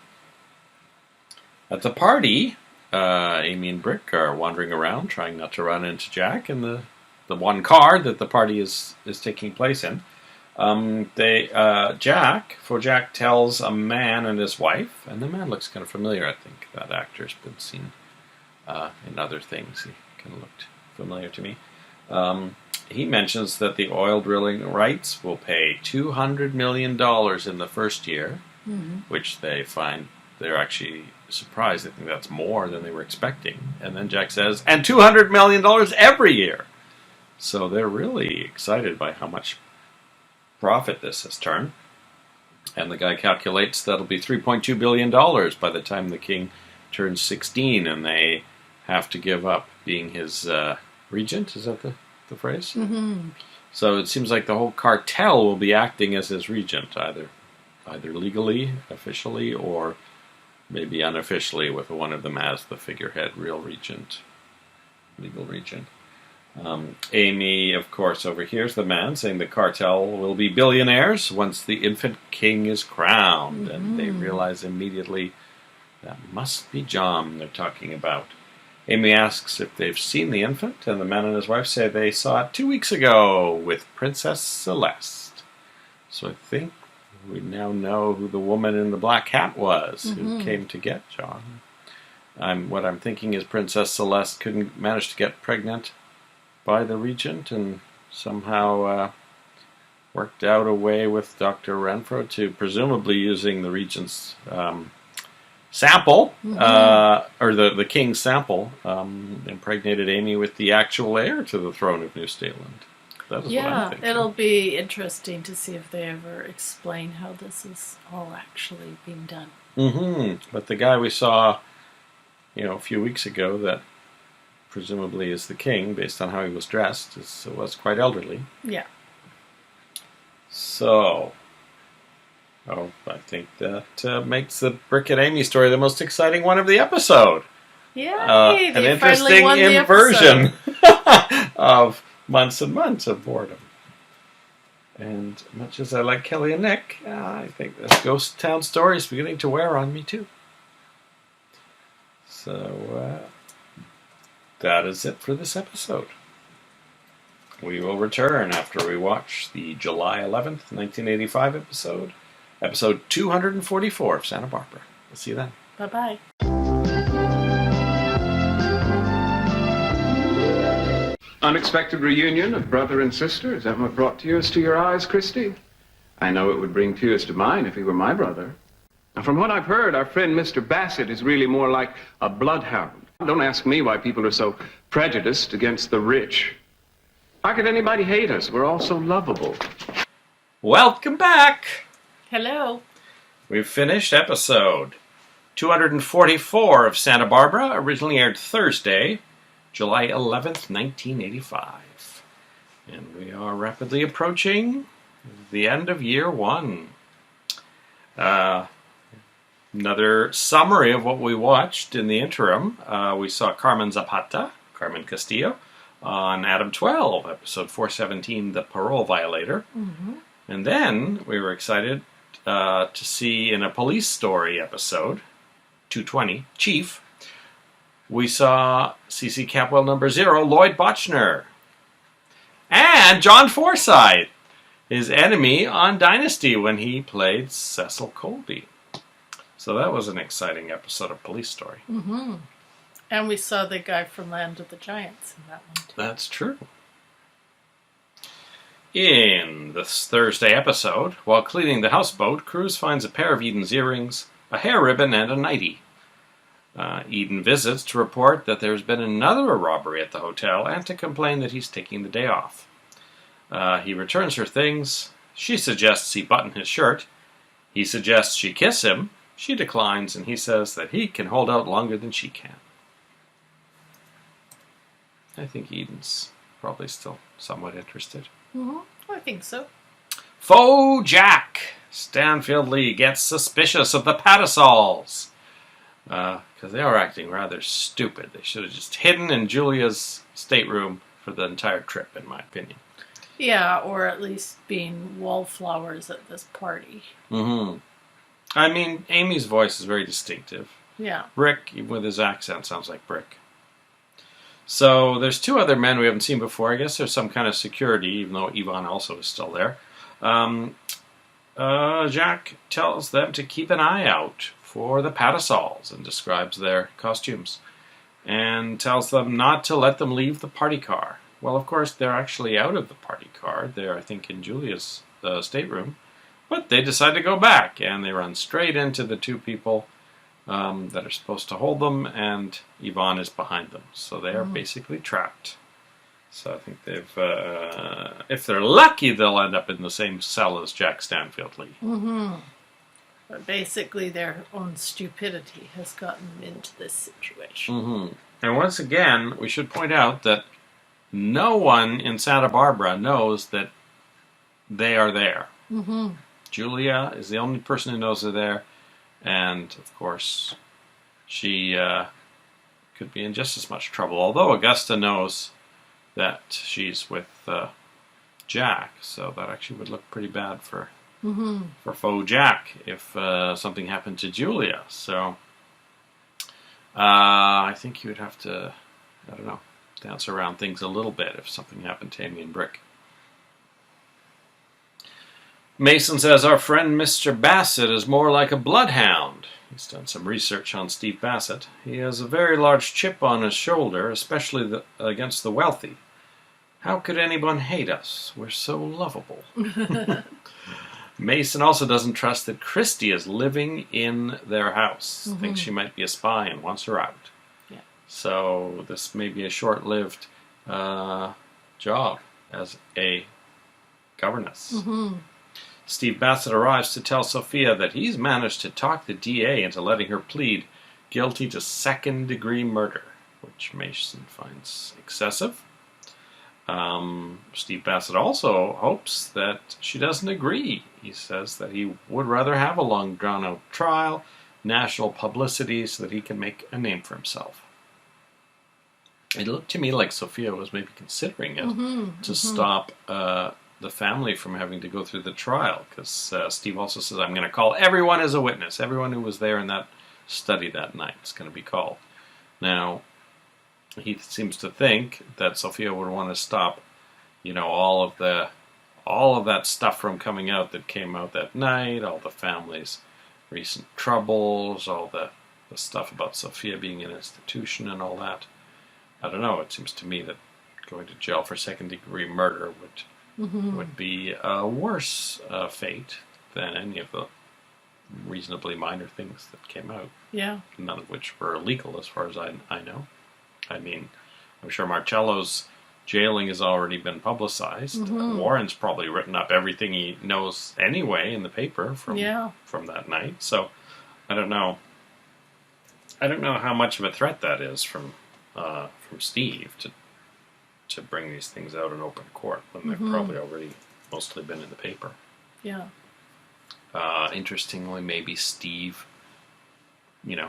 the party, Amy and Brick are wandering around, trying not to run into Jack in the one car that the party is taking place in. Jack tells a man and his wife, and the man looks kind of familiar. I think that actor's been seen in other things. He kind of looked familiar to me. He mentions that the oil drilling rights will pay $200 million in the first year, which they find they're actually surprised. They think that's more than they were expecting. And then Jack says, and $200 million every year. So they're really excited by how much profit this has turned. And the guy calculates that'll be $3.2 billion by the time the king turns 16, and they have to give up being his regent. Is that the phrase? So it seems like the whole cartel will be acting as his regent, either legally, officially, or maybe unofficially with one of them as the figurehead, real regent, legal regent. Amy, of course, overhears the man saying the cartel will be billionaires once the infant king is crowned, and they realize immediately that must be John they're talking about. Amy asks if they've seen the infant, and the man and his wife say they saw it 2 weeks ago with Princess Celeste. So I think we now know who the woman in the black hat was who came to get John. What I'm thinking is Princess Celeste couldn't manage to get pregnant by the regent, and somehow worked out a way with Dr. Renfro to presumably using the regent's sample, or the king's sample, impregnated Amy with the actual heir to the throne of New Zealand. That is what I'm thinking. It'll be interesting to see if they ever explain how this is all actually being done. But the guy we saw, a few weeks ago that presumably is the king, based on how he was dressed, was quite elderly. Yeah. So, I think that makes the Brick and Amy story the most exciting one of the episode. Yeah, an interesting inversion of months and months of boredom. And much as I like Kelly and Nick, I think this ghost town story is beginning to wear on me too. So, that is it for this episode. We will return after we watch the July 11th, 1985 episode 244 of Santa Barbara. We'll see you then. Bye-bye. Unexpected reunion of brother and sister. Is that what brought tears to your eyes, Christy? I know it would bring tears to mine if he were my brother. Now, from what I've heard, our friend Mr. Bassett is really more like a bloodhound. Don't ask me why people are so prejudiced against the rich. How could anybody hate us? We're all so lovable. Welcome back! Hello. We've finished episode 244 of Santa Barbara, originally aired Thursday, July 11th, 1985. And we are rapidly approaching the end of year one. Another summary of what we watched in the interim. We saw Carmen Castillo, on Adam 12, episode 417, The Parole Violator. And then we were excited to see in a police story episode, 220, Chief, we saw C.C. Capwell number 0, Lloyd Bochner. And John Forsythe, his enemy on Dynasty when he played Cecil Colby. So that was an exciting episode of Police Story. And we saw the guy from Land of the Giants in that one too. That's true. In this Thursday episode, while cleaning the houseboat, Cruz finds a pair of Eden's earrings, a hair ribbon, and a nightie. Eden visits to report that there's been another robbery at the hotel and to complain that he's taking the day off. He returns her things. She suggests he button his shirt. He suggests she kiss him. She declines, and he says that he can hold out longer than she can. I think Eden's probably still somewhat interested. I think so. Faux Jack! Stanfield Lee gets suspicious of the Patasols. Because they are acting rather stupid. They should have just hidden in Julia's stateroom for the entire trip, in my opinion. Yeah, or at least being wallflowers at this party. I mean, Amy's voice is very distinctive. Yeah. Brick, even with his accent, sounds like Brick. So there's two other men we haven't seen before. I guess there's some kind of security, even though Yvonne also is still there. Jack tells them to keep an eye out for the Patasols and describes their costumes. And tells them not to let them leave the party car. Well, of course, they're actually out of the party car. They're, I think, in Julia's stateroom. But they decide to go back, and they run straight into the two people that are supposed to hold them, and Yvonne is behind them. So they are basically trapped. So I think they've, if they're lucky, they'll end up in the same cell as Jack Stanfield Lee. But basically their own stupidity has gotten them into this situation. And once again, we should point out that no one in Santa Barbara knows that they are there. Julia is the only person who knows they're there. And, of course, she could be in just as much trouble. Although Augusta knows that she's with Jack. So that actually would look pretty bad for faux Jack if something happened to Julia. So I think you would have to, I don't know, dance around things a little bit if something happened to Amy and Brick. Mason says our friend Mr. Bassett is more like a bloodhound. He's done some research on Steve Bassett. He has a very large chip on his shoulder, especially against the wealthy. How could anyone hate us? We're so lovable. Mason also doesn't trust that Christy is living in their house. Thinks she might be a spy and wants her out. Yeah. So this may be a short-lived job as a governess. Steve Bassett arrives to tell Sophia that he's managed to talk the DA into letting her plead guilty to second-degree murder, which Mason finds excessive. Steve Bassett also hopes that she doesn't agree. He says that he would rather have a long, drawn-out trial, national publicity, so that he can make a name for himself. It looked to me like Sophia was maybe considering it to stop the family from having to go through the trial, because Steve also says, I'm going to call everyone as a witness. Everyone who was there in that study that night is going to be called. Now, he seems to think that Sophia would want to stop, all of that stuff from coming out that came out that night, all the family's recent troubles, all the stuff about Sophia being in an institution and all that. I don't know, it seems to me that going to jail for second-degree murder would be a worse fate than any of the reasonably minor things that came out. Yeah. None of which were illegal as far as I know. I mean, I'm sure Marcello's jailing has already been publicized. Warren's probably written up everything he knows anyway in the paper from that night. So I don't know. I don't know how much of a threat that is from Steve to bring these things out in open court when they've probably already mostly been in the paper. Yeah. Interestingly, maybe Steve, in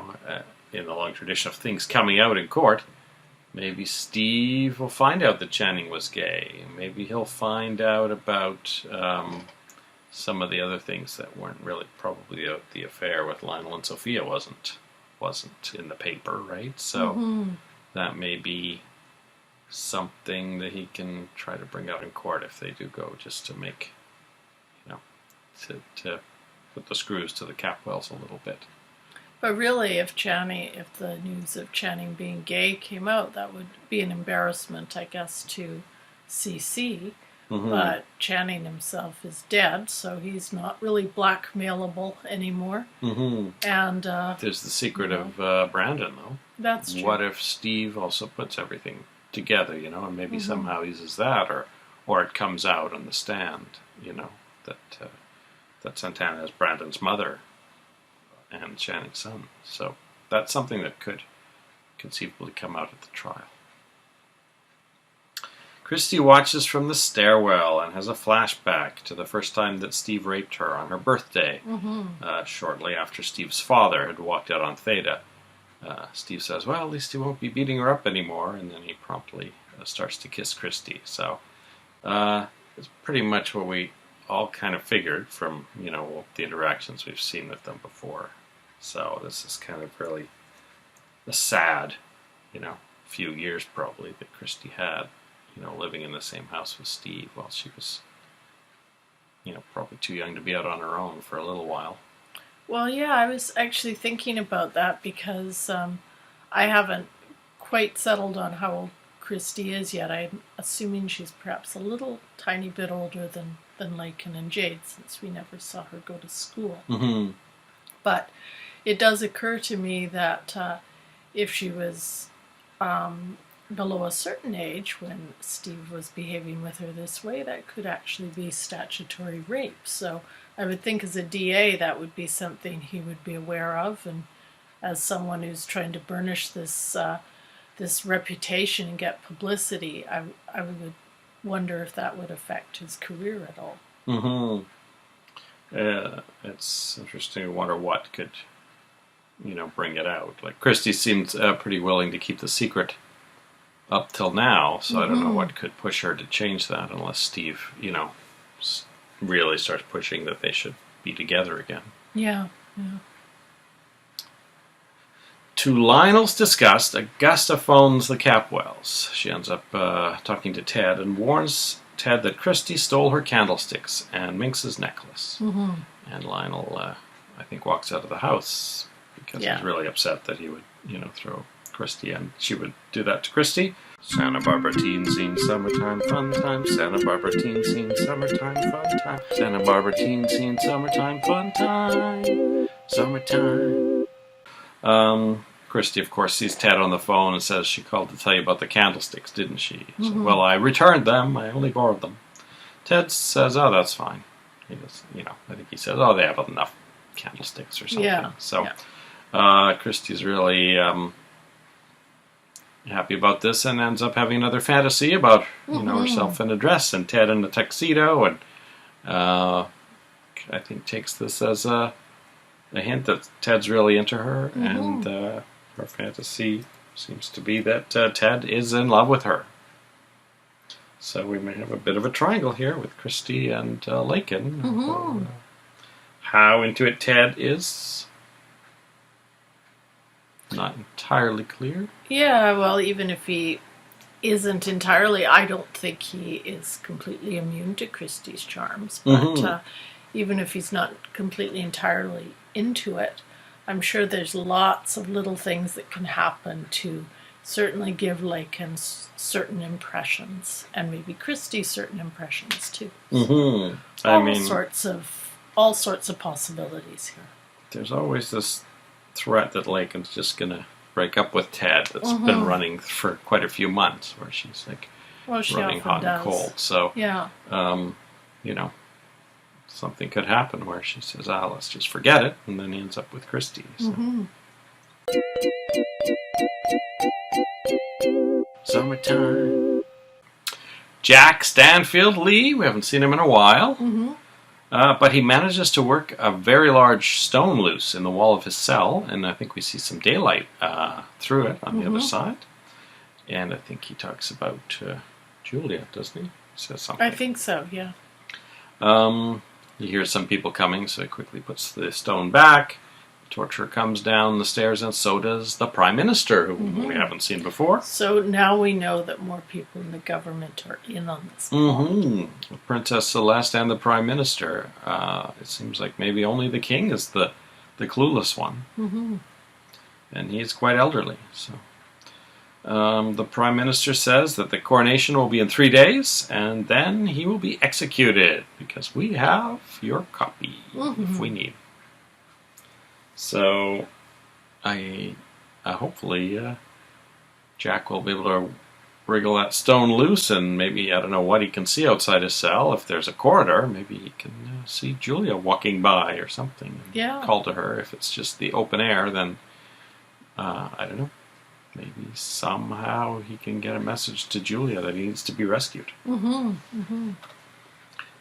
the long tradition of things coming out in court, maybe Steve will find out that Channing was gay. Maybe he'll find out about some of the other things that weren't really probably the affair with Lionel and Sophia wasn't in the paper, right? So that may be something that he can try to bring out in court if they do go, just to make, to put the screws to the Capwells a little bit. But really, if the news of Channing being gay came out, that would be an embarrassment, I guess, to CC. But Channing himself is dead, so he's not really blackmailable anymore. And there's the secret of Brandon, though. That's true. What if Steve also puts everything together, and maybe somehow uses that, or it comes out on the stand, that Santana is Brandon's mother and Channing's son. So that's something that could conceivably come out at the trial. Christy watches from the stairwell and has a flashback to the first time that Steve raped her on her birthday, shortly after Steve's father had walked out on Theta. Steve says, well, at least he won't be beating her up anymore, and then he promptly starts to kiss Christy. So it's pretty much what we all kind of figured from, the interactions we've seen with them before. So this is kind of really a sad, few years probably that Christy had, living in the same house with Steve while she was, probably too young to be out on her own for a little while. Well, yeah, I was actually thinking about that because I haven't quite settled on how old Christy is yet. I'm assuming she's perhaps a little tiny bit older than Laken and Jade, since we never saw her go to school. But it does occur to me that if she was below a certain age when Steve was behaving with her this way, that could actually be statutory rape. So I would think as a DA that would be something he would be aware of, and as someone who's trying to burnish this this reputation and get publicity, I would wonder if that would affect his career at all. It's interesting to wonder what could, bring it out. Like, Christy seemed pretty willing to keep the secret up till now, so I don't know what could push her to change that, unless Steve, really starts pushing that they should be together again. Yeah. To Lionel's disgust, Augusta phones the Capwells. She ends up talking to Ted and warns Ted that Christy stole her candlesticks and Minx's necklace. And Lionel, I think, walks out of the house because he's really upset that he would, throw Christy, and she would do that to Christy. Santa Barbara teen scene, summertime fun time. Santa Barbara teen scene, summertime fun time. Santa Barbara teen scene, summertime fun time. Summertime. Christy, of course, sees Ted on the phone and says she called to tell you about the candlesticks, didn't she? So, well, I returned them. I only borrowed them. Ted says, oh, that's fine. He goes, I think he says, oh, they have enough candlesticks or something. Yeah. So Christy's really happy about this and ends up having another fantasy about, herself in a dress and Ted in a tuxedo. And I think takes this as a hint that Ted's really into her. And her fantasy seems to be that Ted is in love with her. So we may have a bit of a triangle here with Christy and Lakin. How into it Ted is, not entirely clear. Yeah, well, even if he isn't entirely, I don't think he is completely immune to Christie's charms. But even if he's not completely entirely into it, I'm sure there's lots of little things that can happen to certainly give Lakin certain impressions, and maybe Christie certain impressions too. All sorts of possibilities here. There's always this threat that Lakin's just gonna break up with Ted. That's been running for quite a few months, where she's like running hot and cold. So something could happen where she says, let's just forget it, and then he ends up with Christy. So. Summertime. Jack Stanfield Lee, we haven't seen him in a while, but he manages to work a very large stone loose in the wall of his cell, and I think we see some daylight through it on the other side. And I think he talks about Julia, doesn't he? He says something. I think so, yeah. He hears some people coming, so he quickly puts the stone back. The torturer comes down the stairs, and so does the Prime Minister, who we haven't seen before. So now we know that more people in the government are in on this. Princess Celeste and the Prime Minister. It seems like maybe only the king is the clueless one. And he's quite elderly, so... the Prime Minister says that the coronation will be in 3 days, and then he will be executed, because we have your copy, if we need. So, hopefully, Jack will be able to wriggle that stone loose, and maybe, I don't know what he can see outside his cell. If there's a corridor, maybe he can see Julia walking by or something, and call to her. If it's just the open air, then, I don't know. Maybe somehow he can get a message to Julia that he needs to be rescued.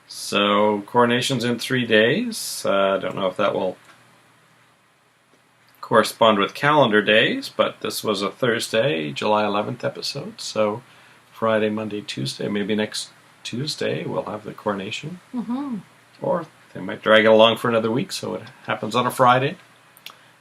So, coronation's in 3 days. I don't know if that will correspond with calendar days, but this was a Thursday, July 11th episode. So, Friday, Monday, Tuesday, maybe next Tuesday we'll have the coronation. Or they might drag it along for another week, so it happens on a Friday.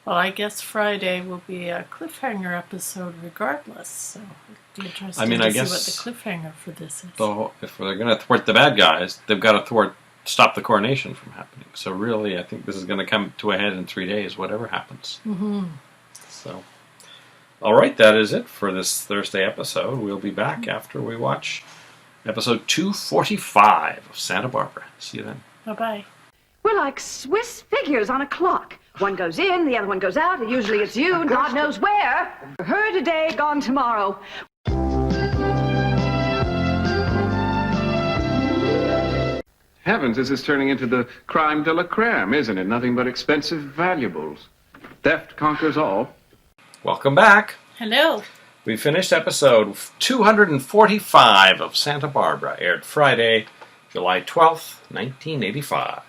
Well, I guess Friday will be a cliffhanger episode regardless, so it'll be interesting to see what the cliffhanger for this is. So if they're going to thwart the bad guys, they've got to stop the coronation from happening. So really, I think this is going to come to a head in 3 days, whatever happens. So, all right, that is it for this Thursday episode. We'll be back after we watch episode 245 of Santa Barbara. See you then. Bye-bye. We're like Swiss figures on a clock. One goes in, the other one goes out, and usually it's you, and God knows where. Her today, gone tomorrow. Heavens, this is turning into the crime de la creme, isn't it? Nothing but expensive valuables. Theft conquers all. Welcome back. Hello. We finished episode 245 of Santa Barbara, aired Friday, July 12th, 1985.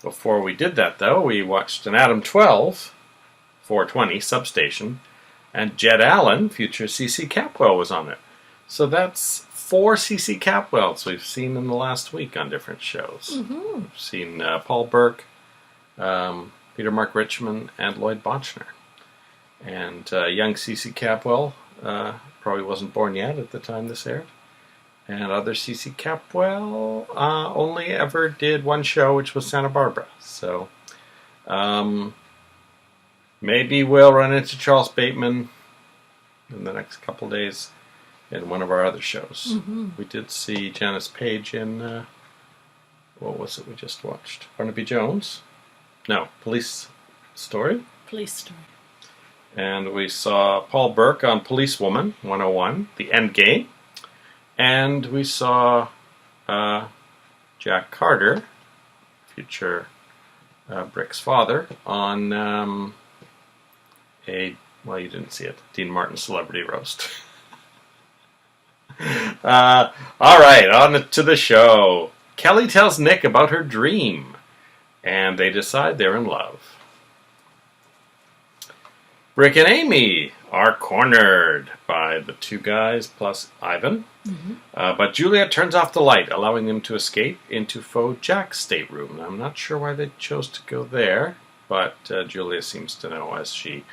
Before we did that, though, we watched an Adam 12, 420, Substation, and Jed Allen, future C.C. Capwell, was on it. So that's 4 C.C. Capwells we've seen in the last week on different shows. We've seen Paul Burke, Peter Mark Richmond, and Lloyd Bochner. And young C.C. Capwell probably wasn't born yet at the time this aired. And other C.C. Capwell only ever did one show, which was Santa Barbara. So, maybe we'll run into Charles Bateman in the next couple days in one of our other shows. We did see Janice Page in, what was it we just watched? Barnaby Jones? No, Police Story? Police Story. And we saw Paul Burke on Policewoman 101, The End Game. And we saw Jack Carter, future Brick's father, on well, you didn't see it, Dean Martin Celebrity Roast. All right, on to the show. Kelly tells Nick about her dream, and they decide they're in love. Brick and Amy are cornered by the two guys plus Ivan. But Julia turns off the light, allowing them to escape into Faux Jack's stateroom. I'm not sure why they chose to go there, but Julia seems to know as she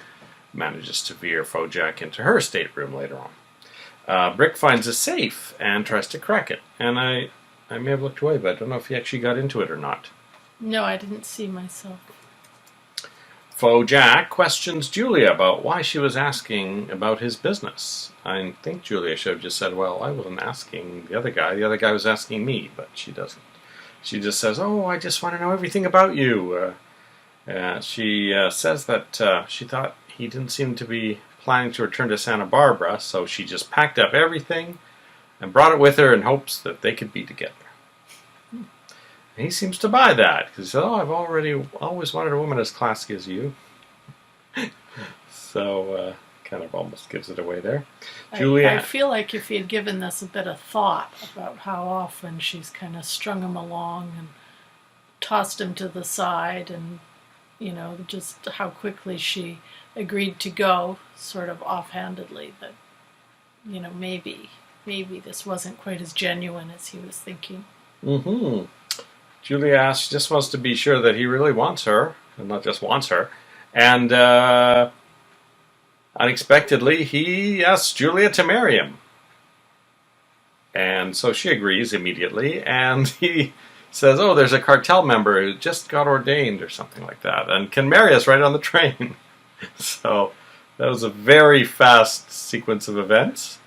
manages to veer Faux Jack into her stateroom later on. Brick finds a safe and tries to crack it. And I may have looked away, but I don't know if he actually got into it or not. No, I didn't see myself. Faux Jack questions Julia about why she was asking about his business. I think Julia should have just said, well, I wasn't asking the other guy. The other guy was asking me, but she doesn't. She just says, oh, I just want to know everything about you. She says that she thought he didn't seem to be planning to return to Santa Barbara, so she just packed up everything and brought it with her in hopes that they could be together. And he seems to buy that, because he said, oh, I've always wanted a woman as classy as you. So, kind of almost gives it away there. I feel like if he had given this a bit of thought about how often she's kind of strung him along and tossed him to the side and, you know, just how quickly she agreed to go, sort of offhandedly, that, you know, maybe this wasn't quite as genuine as he was thinking. Julia just wants to be sure that he really wants her, and not just wants her. And unexpectedly, he asks Julia to marry him. And so she agrees immediately, and he says, oh, there's a cartel member who just got ordained or something like that, and can marry us right on the train. So that was a very fast sequence of events.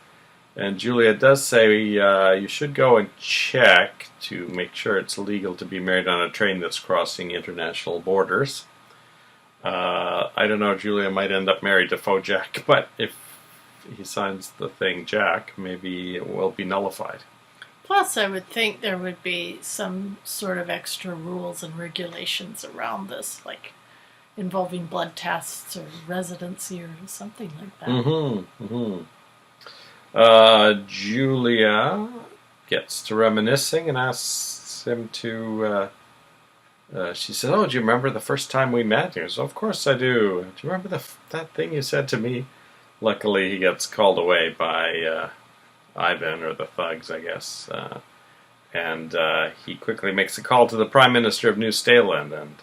And Julia does say you should go and check to make sure it's legal to be married on a train that's crossing international borders. I don't know, Julia might end up married to Faux Jack, but if he signs the thing Jack, maybe it will be nullified. Plus, I would think there would be some sort of extra rules and regulations around this, like involving blood tests or residency or something like that. Julia gets to reminiscing and asks him to, she said, oh, do you remember the first time we met? He goes, of course I do. Do you remember that thing you said to me? Luckily, he gets called away by Ivan, or the thugs, I guess. And he quickly makes a call to the Prime Minister of New Staeland and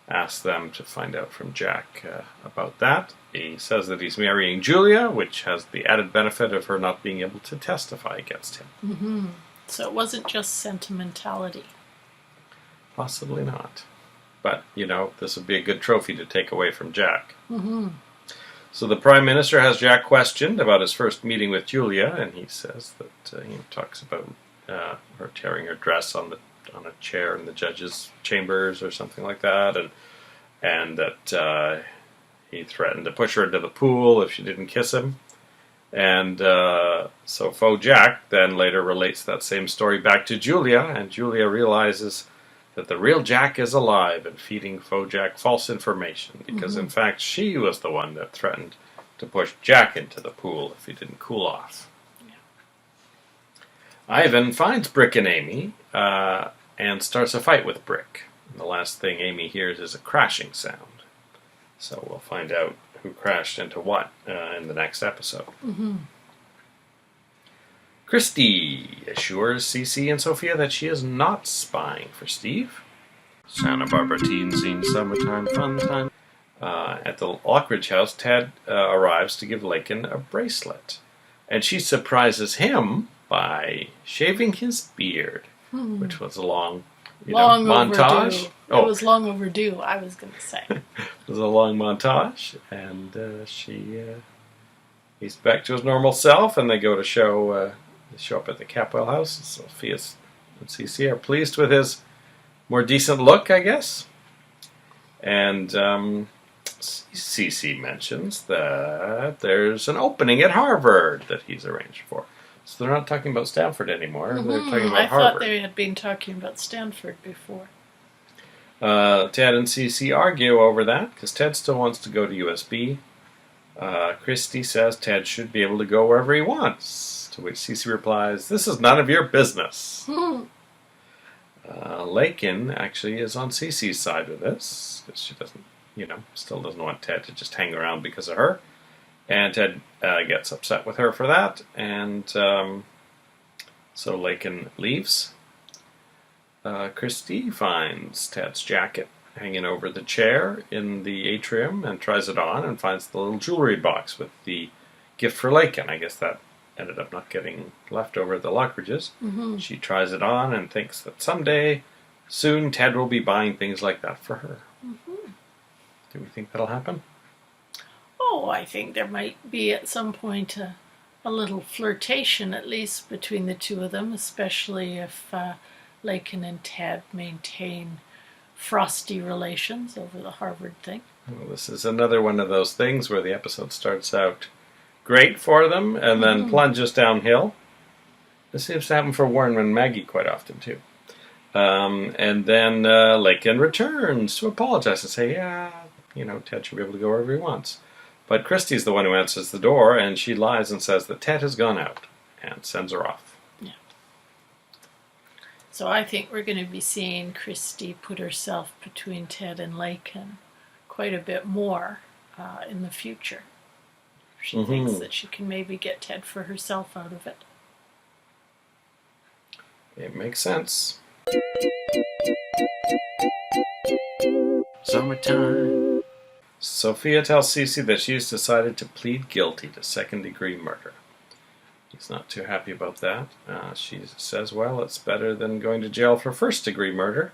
asks them to find out from Jack about that. He says that he's marrying Julia, which has the added benefit of her not being able to testify against him. So it wasn't just sentimentality. Possibly not. But, you know, this would be a good trophy to take away from Jack. So the Prime Minister has Jack questioned about his first meeting with Julia, and he says that he talks about her tearing her dress on a chair in the judge's chambers or something like that, and that he threatened to push her into the pool if she didn't kiss him. And so Faux Jack then later relates that same story back to Julia, and Julia realizes that the real Jack is alive and feeding Faux Jack false information, because in fact she was the one that threatened to push Jack into the pool if he didn't cool off. Ivan finds Brick and Amy and starts a fight with Brick. And the last thing Amy hears is a crashing sound. So we'll find out who crashed into what in the next episode. Christy assures Cece and Sophia that she is not spying for Steve. Santa Barbara teen scene, summertime fun time. At the Lockridge house, Ted arrives to give Lakin a bracelet. And she surprises him by shaving his beard, which was long long montage. overdue. It was long overdue, I was going to say. It was a long montage, and he's back to his normal self, and they go to show up at the Capwell house. Sophia and Cece are pleased with his more decent look, I guess. And Cece mentions that there's an opening at Harvard that he's arranged for. So they're not talking about Stanford anymore. They're talking about Harvard. I thought they had been talking about Stanford before. Ted and Cece argue over that because Ted still wants to go to USB. Christy says Ted should be able to go wherever he wants, to which Cece replies, "This is none of your business." Lakin actually is on Cece's side with this because she doesn't, still doesn't want Ted to just hang around because of her. And Ted gets upset with her for that, and so Lakin leaves. Christy finds Ted's jacket hanging over the chair in the atrium and tries it on and finds the little jewelry box with the gift for Lakin. I guess that ended up not getting left over at the Lockridges. She tries it on and thinks that someday, soon, Ted will be buying things like that for her. Do we think that'll happen? Oh, I think there might be at some point a little flirtation, at least, between the two of them, especially if Lakin and Ted maintain frosty relations over the Harvard thing. Well, this is another one of those things where the episode starts out great for them and then plunges downhill. This seems to happen for Warren and Maggie quite often, too. And then Lakin returns to apologize and say, Ted should be able to go wherever he wants. But Christy's the one who answers the door, and she lies and says that Ted has gone out and sends her off. Yeah. So I think we're going to be seeing Christy put herself between Ted and Lakin quite a bit more in the future. She thinks that she can maybe get Ted for herself out of it. It makes sense. Summertime. Sophia tells Cece that she's decided to plead guilty to second-degree murder. He's not too happy about that. She says, well, it's better than going to jail for first-degree murder.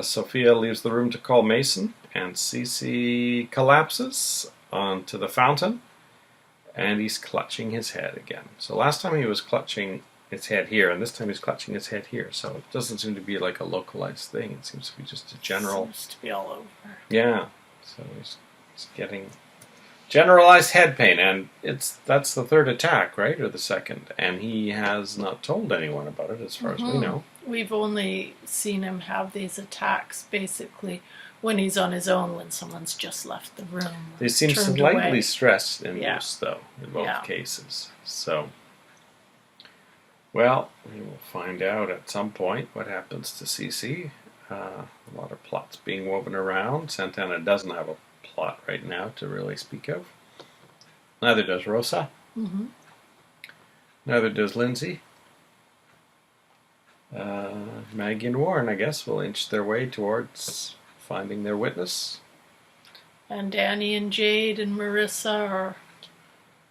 Sophia leaves the room to call Mason, and Cece collapses onto the fountain, and he's clutching his head again. So last time he was clutching his head here, and this time he's clutching his head here. So it doesn't seem to be like a localized thing. It seems to be just a general... Seems to be all over. Yeah. So he's getting generalized head pain, and that's the third attack, right? Or the second. And he has not told anyone about it, as far as we know. We've only seen him have these attacks, basically, when he's on his own, when someone's just left the room. They seem slightly stressed in this, though, in both cases. So, well, we will find out at some point what happens to Cece. A lot of plots being woven around. Santana doesn't have a plot right now to really speak of. Neither does Rosa. Neither does Lindsay. Maggie and Warren, I guess, will inch their way towards finding their witness. And Danny and Jade and Marissa are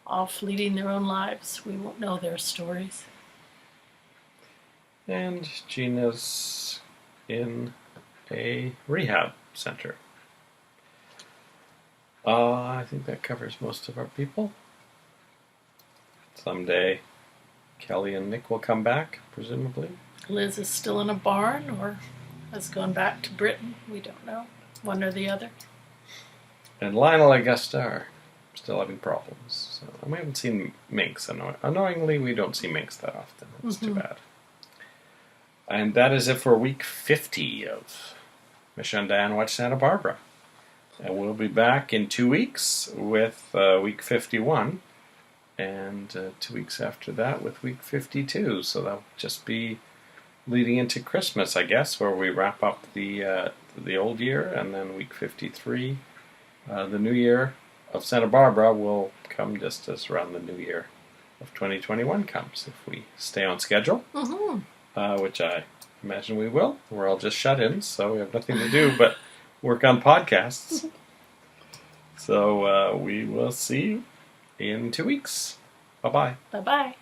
off leading their own lives. We won't know their stories. And Gina's in a rehab center. I think that covers most of our people. Someday, Kelly and Nick will come back, presumably. Liz is still in a barn or has gone back to Britain. We don't know. One or the other. And Lionel and Augusta are still having problems. So, and we haven't seen Minx. Annoyingly, we don't see Minx that often. It's too bad. And that is it for week 50 of Misha Dianne Watch Santa Barbara. And we'll be back in 2 weeks with week 51. And 2 weeks after that with week 52. So that'll just be leading into Christmas, I guess, where we wrap up the old year. And then week 53, the new year of Santa Barbara will come just as around the new year of 2021 comes, if we stay on schedule. Which I imagine we will. We're all just shut-ins, so we have nothing to do but work on podcasts. So we will see you in 2 weeks. Bye-bye. Bye-bye.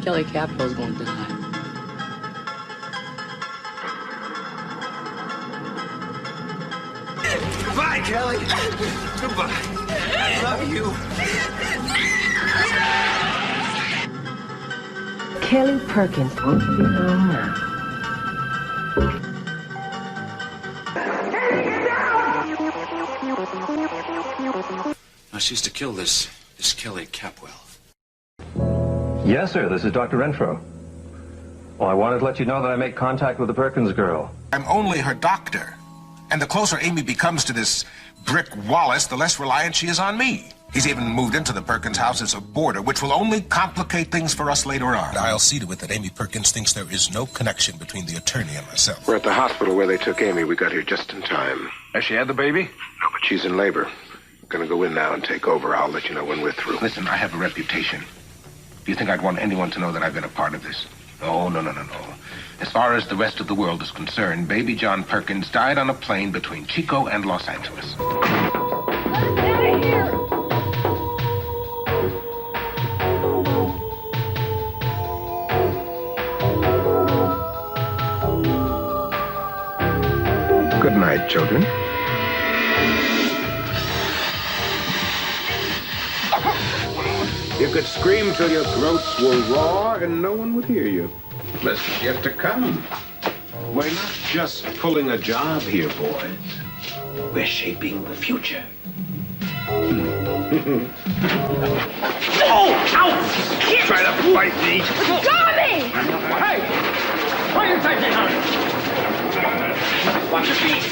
Kelly Capwell's gonna die. Goodbye, Kelly. Goodbye. I love you. Kelly Perkins won't be home now. Now she's to kill this Kelly Capwell. Yes, sir. This is Dr. Renfro. Well, I wanted to let you know that I made contact with the Perkins girl. I'm only her doctor. And the closer Amy becomes to this Brick Wallace, the less reliant she is on me. He's even moved into the Perkins house as a boarder, which will only complicate things for us later on. I'll see to it that Amy Perkins thinks there is no connection between the attorney and myself. We're at the hospital where they took Amy. We got here just in time. Has she had the baby? No, but she's in labor. Gonna go in now and take over. I'll let you know when we're through. Listen, I have a reputation. Do you think I'd want anyone to know that I've been a part of this? No. As far as the rest of the world is concerned, baby John Perkins died on a plane between Chico and Los Angeles. Let us out of here! Good night, children. You could scream till your throats were raw and no one would hear you. Best is yet to come. We're not just pulling a job here, boys. We're shaping the future. Oh! Ow! Kid! Try to bite me! Tommy! Hey! Why are you taking her? Watch your feet!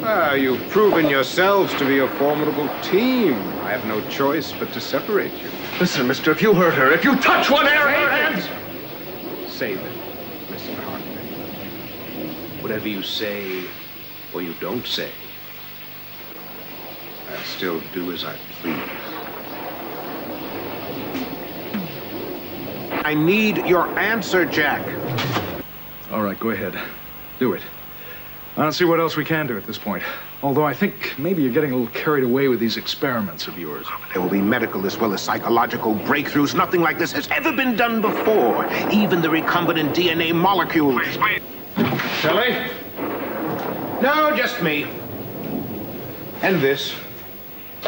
Ah, you've proven yourselves to be a formidable team. I have no choice but to separate you. Listen, mister, if you hurt her, if you touch one hair of her head... Save it, Mr. Hartley. Whatever you say or you don't say, I'll still do as I please. I need your answer, Jack. All right, go ahead. Do it. I don't see what else we can do at this point. Although I think maybe you're getting a little carried away with these experiments of yours. There will be medical as well as psychological breakthroughs. Nothing like this has ever been done before. Even the recombinant DNA molecules. Wait. Kelly? No, just me. And this.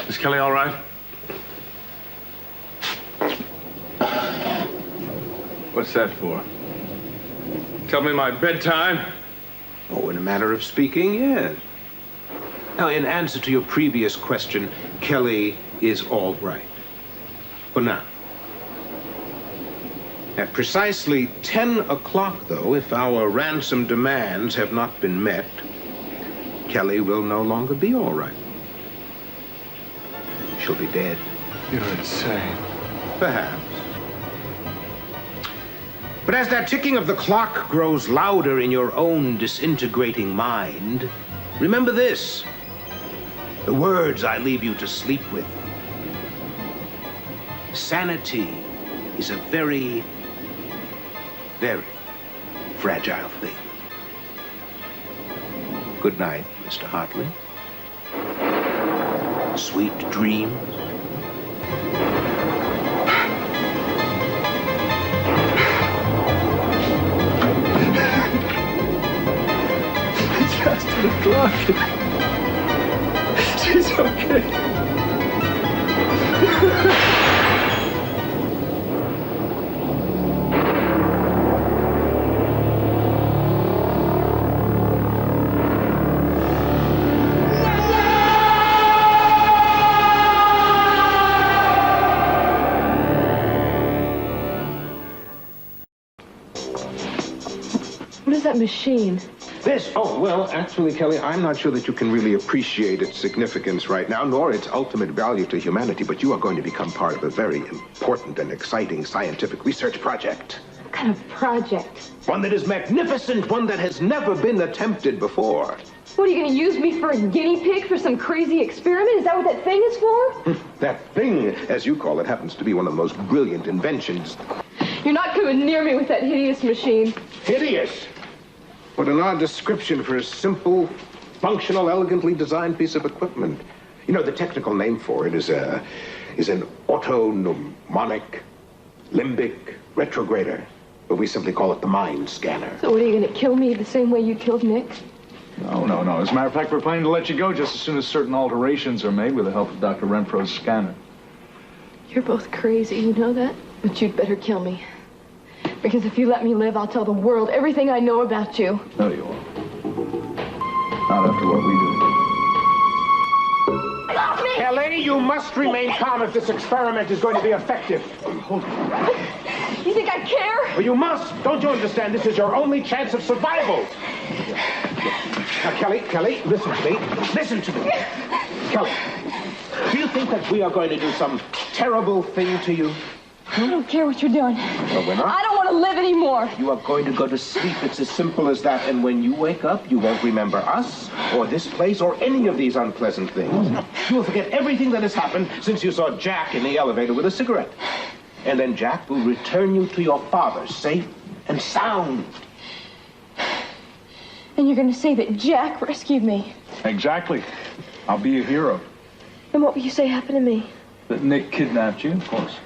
Is Kelly all right? What's that for? Tell me my bedtime? Oh, in a manner of speaking, yes. Now, in answer to your previous question, Kelly is all right. For now. At precisely 10 o'clock, though, if our ransom demands have not been met, Kelly will no longer be all right. She'll be dead. You're insane. Perhaps. But as that ticking of the clock grows louder in your own disintegrating mind, remember this. The words I leave you to sleep with. Sanity is a very, very fragile thing. Good night, Mr. Hartley. Sweet dreams. Just the clock. She's okay. What is that machine? This? Oh, well, actually, Kelly, I'm not sure that you can really appreciate its significance right now, nor its ultimate value to humanity, but you are going to become part of a very important and exciting scientific research project. What kind of project? One that is magnificent, one that has never been attempted before. What, are you going to use me for a guinea pig for some crazy experiment? Is that what that thing is for? That thing, as you call it, happens to be one of the most brilliant inventions. You're not coming near me with that hideous machine. Hideous? What an odd description for a simple, functional, elegantly designed piece of equipment. You know, the technical name for it is an Auto-Pnemonic Limbic retrograder. But we simply call it the mind scanner. So what, are you going to kill me the same way you killed Nick? No. As a matter of fact, we're planning to let you go just as soon as certain alterations are made with the help of Dr. Renfro's scanner. You're both crazy, you know that? But you'd better kill me. Because if you let me live, I'll tell the world everything I know about you. No, you won't. Not after what we do. Kelly, you must remain calm if this experiment is going to be effective. Hold on. You think I care? Well, you must. Don't you understand? This is your only chance of survival. Now, Kelly, listen to me. Listen to me. Kelly, do you think that we are going to do some terrible thing to you? I don't care what you're doing. Well, we're not. I don't want to live anymore. You are going to go to sleep. It's as simple as that. And when you wake up, you won't remember us, or this place, or any of these unpleasant things. You will forget everything that has happened since you saw Jack in the elevator with a cigarette. And then Jack will return you to your father, safe and sound. And you're going to say that Jack rescued me. Exactly. I'll be a hero. And what will you say happened to me? That Nick kidnapped you, of course.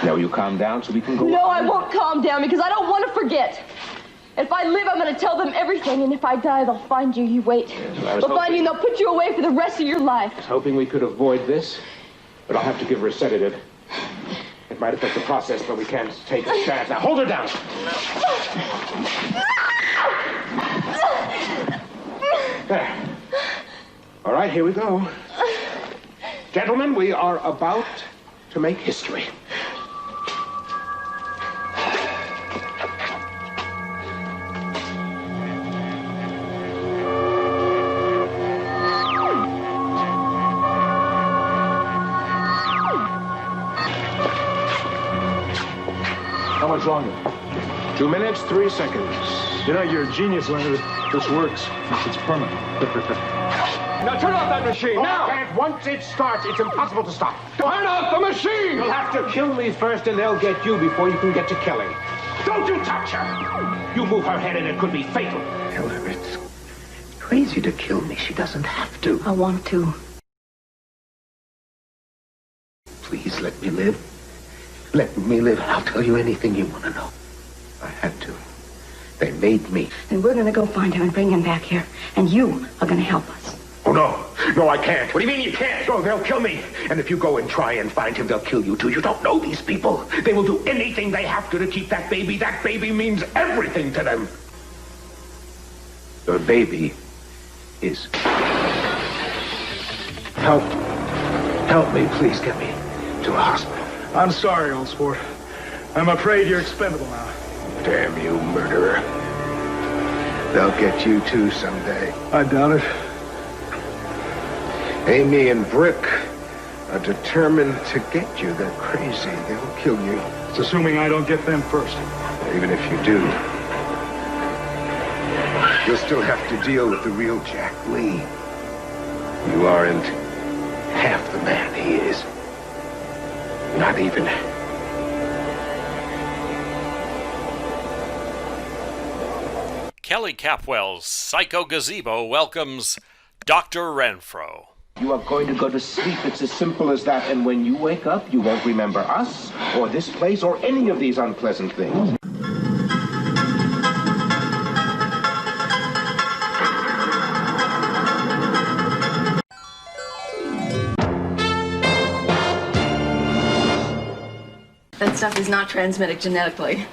Now, will you calm down so we can go? No, I won't calm down because I don't want to forget. If I live, I'm going to tell them everything. And if I die, they'll find you. You wait. Yes, they'll find you and they'll put you away for the rest of your life. I was hoping we could avoid this, but I'll have to give her a sedative. It might affect the process, but we can't take a chance. Now, hold her down. There. All right, here we go. Gentlemen, we are about to make history. How much longer? 2 minutes, 3 seconds. You know, you're a genius, Leonard. This works. It's permanent. Now turn off that machine, now! And once it starts, it's impossible to stop. Turn off the machine! You'll have to kill me first, and they'll get you before you can get to Kelly. Don't you touch her! You move her head, and it could be fatal. Tell her it's crazy to kill me. She doesn't have to. I want to. Please let me live. Let me live. I'll tell you anything you want to know. I had to. They made me. Then we're going to go find him and bring him back here. And you are going to help us. Oh, no. No, I can't. What do you mean you can't? No, they'll kill me. And if you go and try and find him, they'll kill you, too. You don't know these people. They will do anything they have to keep that baby. That baby means everything to them. Your baby is... Help me, please. Get me to a hospital. I'm sorry, old sport. I'm afraid you're expendable now. Damn you, murderer. They'll get you, too, someday. I doubt it. Amy and Brick are determined to get you. They're crazy. They'll kill you. It's assuming I don't get them first. Even if you do, you'll still have to deal with the real Jack Lee. You aren't half the man he is. Not even. Kelly Capwell's Psycho Gazebo welcomes Dr. Renfro. You are going to go to sleep. It's as simple as that. And when you wake up, you won't remember us, or this place, or any of these unpleasant things. That stuff is not transmitted genetically.